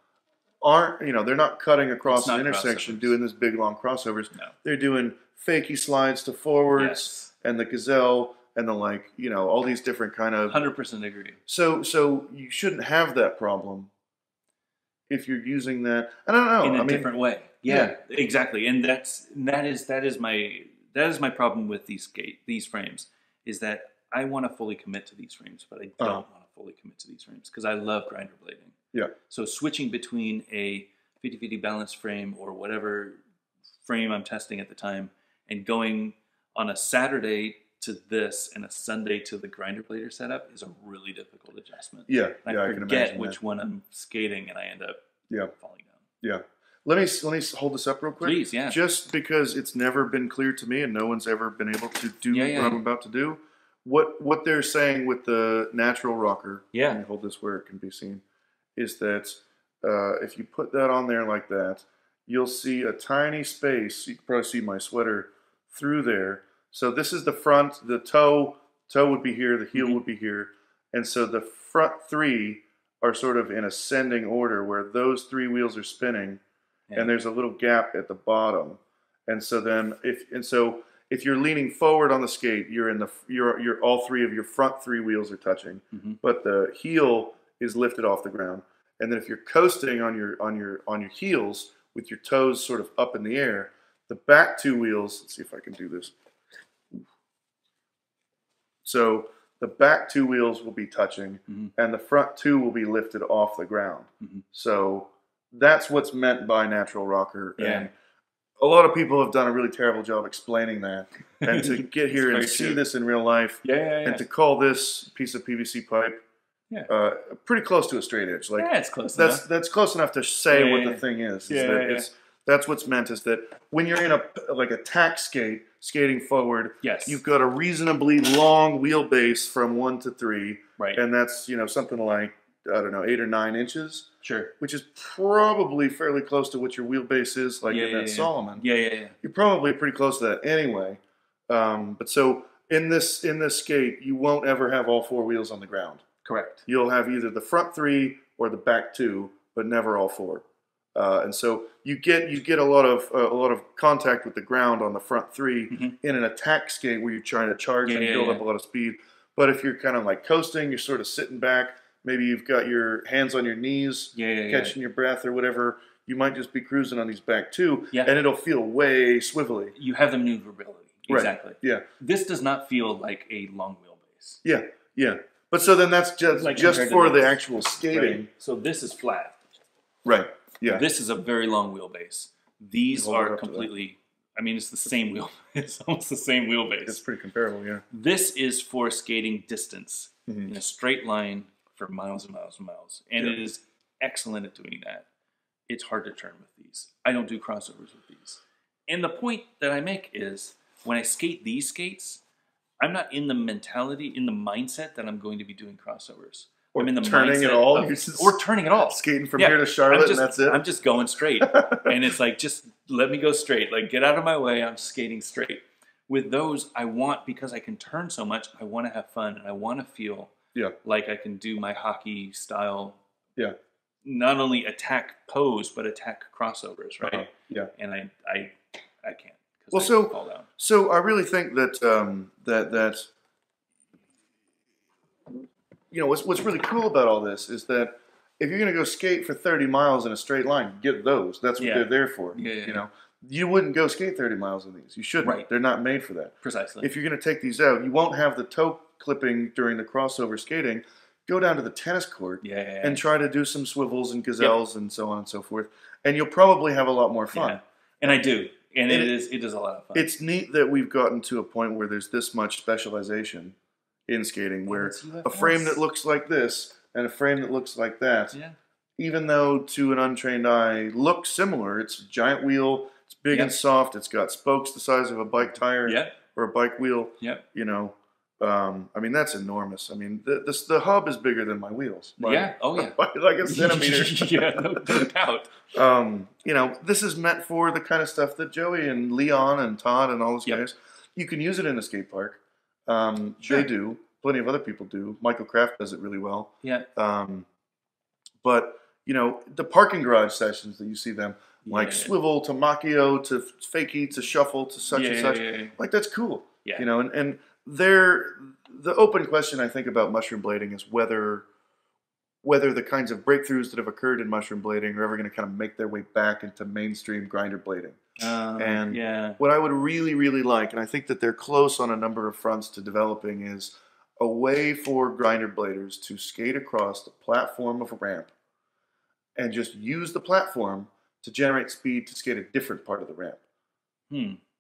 They're not cutting across an intersection doing this big long crossovers. No. They're doing fakey slides to forwards and the gazelle and the all these different kind of. 100% agree. So you shouldn't have that problem if you're using that. I don't know in a different way. Yeah, exactly. And that is my problem with these frames is that I want to fully commit to these frames, but I don't want to fully commit to these frames because I love grinder blading. Yeah. So switching between a 50-50 balance frame or whatever frame I'm testing at the time and going on a Saturday to this and a Sunday to the grinder blader setup is a really difficult adjustment. Yeah. I forget which one I'm skating and I end up falling down. Yeah. Let me hold this up real quick. Please, yeah. Just because it's never been clear to me and no one's ever been able to do what I'm about to do. What they're saying with the natural rocker, let me hold this where it can be seen, is that if you put that on there like that, you'll see a tiny space. You can probably see my sweater through there. So this is the front. The toe would be here. The heel would be here. And so the front three are sort of in ascending order where those 3 wheels are spinning. Yeah. And there's a little gap at the bottom. And so then if you're leaning forward on the skate, you're all 3 of your front 3 wheels are touching, but the heel is lifted off the ground. And then if you're coasting on your heels with your toes sort of up in the air, the back 2 wheels, let's see if I can do this. So the back 2 wheels will be touching and the front 2 will be lifted off the ground. So that's what's meant by natural rocker. Yeah. And a lot of people have done a really terrible job explaining that. And to get here and see this in real life and to call this piece of PVC pipe pretty close to a straight edge. Like, it's close enough. That's close enough to say what the thing is. That's what's meant is that when you're in a tack skating forward, you've got a reasonably long wheelbase from 1 to 3. Right. And that's, something like, I don't know, 8 or 9 inches. Sure. Which is probably fairly close to what your wheelbase is, like in that Solomon. Yeah. You're probably pretty close to that anyway. But so in this skate, you won't ever have all 4 wheels on the ground. Correct. You'll have either the front 3 or the back 2, but never all 4. And so you get a lot of contact with the ground on the front three in an attack skate where you're trying to charge and build up a lot of speed. But if you're kind of like coasting, you're sort of sitting back. Maybe you've got your hands on your knees, catching your breath or whatever. You might just be cruising on these back two, and it'll feel way swivelly. You have the maneuverability. Exactly. Right. Yeah. This does not feel like a long wheelbase. Yeah. Yeah. But so then that's just for the actual skating. Right. So this is flat. Right. Yeah. This is a very long wheelbase. These are completely. I mean, it's the same wheel. It's almost the same wheelbase. It's pretty comparable. Yeah. This is for skating distance in a straight line for miles and miles and miles, and it is excellent at doing that. It's hard to turn with these. I don't do crossovers with these. And the point that I make is, when I skate these skates, I'm not in the mentality, in the mindset that I'm going to be doing crossovers. Or I'm in the turning it all. Or turning it all. Skating from here to Charlotte, and that's it. I'm just going straight. And it's like, just let me go straight. Like, get out of my way. I'm skating straight. With those, because I can turn so much, I want to have fun. And I want to feel like I can do my hockey style. Yeah. Not only attack pose, but attack crossovers, right? Yeah. And I can't. Well, so I really think that that what's really cool about all this is that if you're going to go skate for 30 miles in a straight line, get those. That's what they're there for. You know, you wouldn't go skate 30 miles in these. You shouldn't. Right. They're not made for that. Precisely. If you're going to take these out, you won't have the toe clipping during the crossover skating. Go down to the tennis court and try to do some swivels and gazelles and so on and so forth, and you'll probably have a lot more fun. Yeah. And I do. And it is a lot of fun. It's neat that we've gotten to a point where there's this much specialization in skating, where a frame that looks like this and a frame that looks like that, even though to an untrained eye look similar, it's a giant wheel, it's big and soft, it's got spokes the size of a bike tire or a bike wheel. You know, I mean, that's enormous. I mean, the hub is bigger than my wheels. By like a centimeter. No doubt. You know, this is meant for the kind of stuff that Joey and Leon and Todd and all those guys. You can use it in a skate park. They do. Plenty of other people do. Michael Kraft does it really well. But you know, the parking garage sessions that you see them swivel to Macchio to fakie to shuffle to such and such. Like, that's cool. You know, and the open question I think about mushroom blading is whether the kinds of breakthroughs that have occurred in mushroom blading are ever going to kind of make their way back into mainstream grinder blading. And what I would really, really like, and I think that they're close on a number of fronts to developing, is a way for grinder bladers to skate across the platform of a ramp and just use the platform to generate speed to skate a different part of the ramp.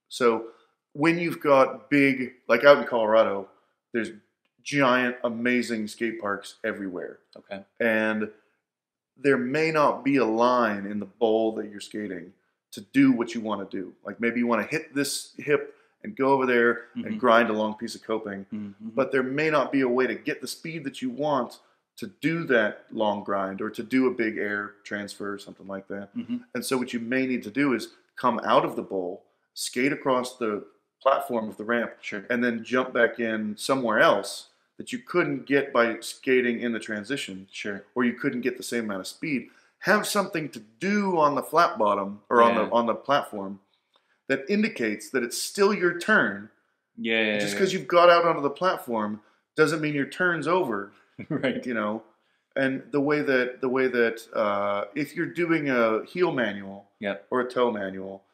So when you've got big, like out in Colorado, there's giant, amazing skate parks everywhere. And there may not be a line in the bowl that you're skating to do what you want to do. Like, maybe you want to hit this hip and go over there and grind a long piece of coping. But there may not be a way to get the speed that you want to do that long grind or to do a big air transfer or something like that. And so what you may need to do is come out of the bowl, skate across the platform of the ramp, and then jump back in somewhere else that you couldn't get by skating in the transition, or you couldn't get the same amount of speed. Have something to do on the flat bottom or on the platform that indicates that it's still your turn. Just because you've got out onto the platform doesn't mean your turn's over. You know, and the way that if you're doing a heel manual or a toe manual,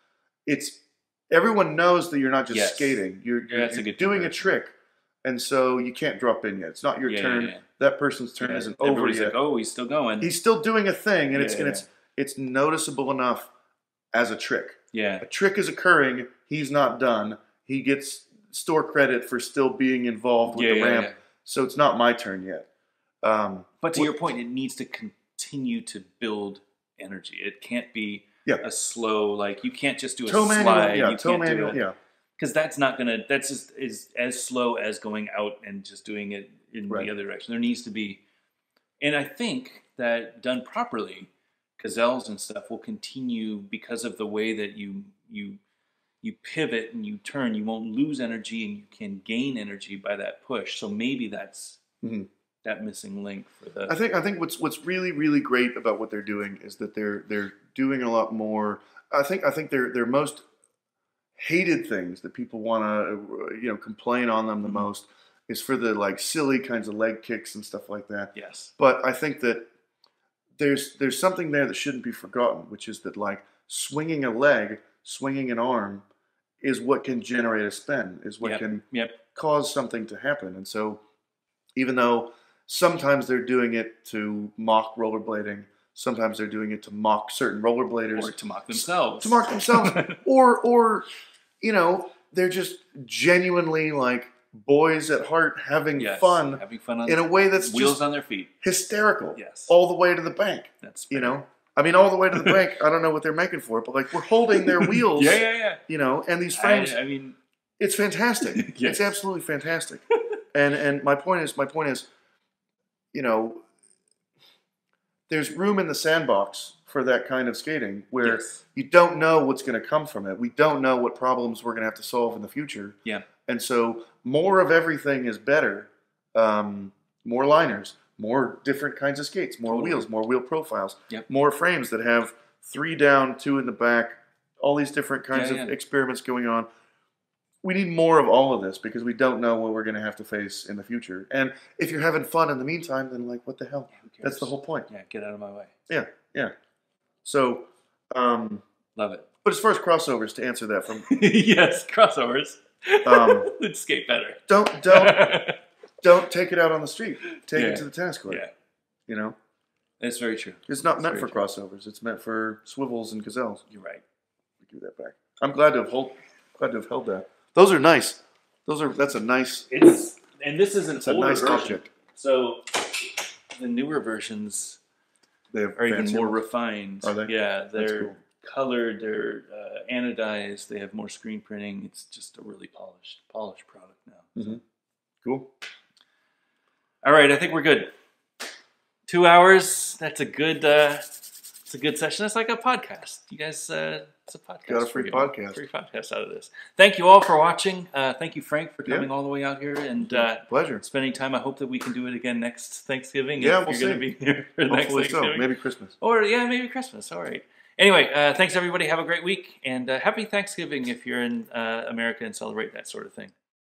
everyone knows that you're not just skating. You're doing a trick. And so you can't drop in yet. It's not your turn. That person's turn isn't over yet. Like, oh, he's still going. He's still doing a thing, and it's noticeable enough as a trick. A trick is occurring. He's not done. He gets store credit for still being involved with the ramp. So it's not my turn yet. But to your point, it needs to continue to build energy. It can't be a slow, like, you can't just do a slide. Toe manual. Because that's just as slow as going out and just doing it in the other direction. There needs to be, and I think that done properly, gazelles and stuff will continue because of the way that you pivot and you turn. You won't lose energy, and you can gain energy by that push. So maybe that's that missing link for the. I think what's really really great about what they're doing is that they're doing a lot more. I think their most hated things that people want to complain on them the most is for the like silly kinds of leg kicks and stuff like that. Yes. But I think that there's something there that shouldn't be forgotten, which is that like swinging a leg, swinging an arm, is what can generate a spin, is what can cause something to happen. And so, even though sometimes they're doing it to mock rollerblading, sometimes they're doing it to mock certain rollerbladers, or to mock themselves, or they're just genuinely like boys at heart having fun on in a way that's wheels just on their feet, hysterical, yes, all the way to the bank. That's fair. I mean, all the way to the bank. I don't know what they're making for it, but like we're holding their wheels. Yeah. And these frames. I mean, it's fantastic. Yes. It's absolutely fantastic. and my point is, there's room in the sandbox for that kind of skating where you don't know what's going to come from it. We don't know what problems we're going to have to solve in the future. Yeah. And so more of everything is better. More liners, more different kinds of skates, more wheels, more wheel profiles, more frames that have 3 down, 2 in the back, all these different kinds of experiments going on. We need more of all of this because we don't know what we're going to have to face in the future. And if you're having fun in the meantime, then like, what the hell? That's the whole point. Yeah, get out of my way. Yeah. So, love it. But as far as crossovers, to answer that from yes, crossovers. Let's skate better. Don't take it out on the street. Take it to the tennis court. Yeah. That's very true. It's not meant for crossovers. It's meant for swivels and gazelles. You're right. Give that back. I'm glad to have held that. Those are nice. That's a nice. And this is an older nice version. object. So the newer versions are even more refined. Are they? Yeah, they're colored. They're anodized. They have more screen printing. It's just a really polished product now. Mm-hmm. Cool. All right, I think we're good. 2 hours. That's a good. It's a good session. It's like a podcast. You guys, it's a podcast. Got a free podcast. Free podcast out of this. Thank you all for watching. Thank you, Frank, for coming all the way out here and pleasure spending time. I hope that we can do it again next Thanksgiving. Yeah, if we'll you're going to be here for next Thanksgiving. So. Maybe Christmas. Or maybe Christmas. All right. Anyway, thanks everybody. Have a great week and happy Thanksgiving if you're in America and celebrate that sort of thing.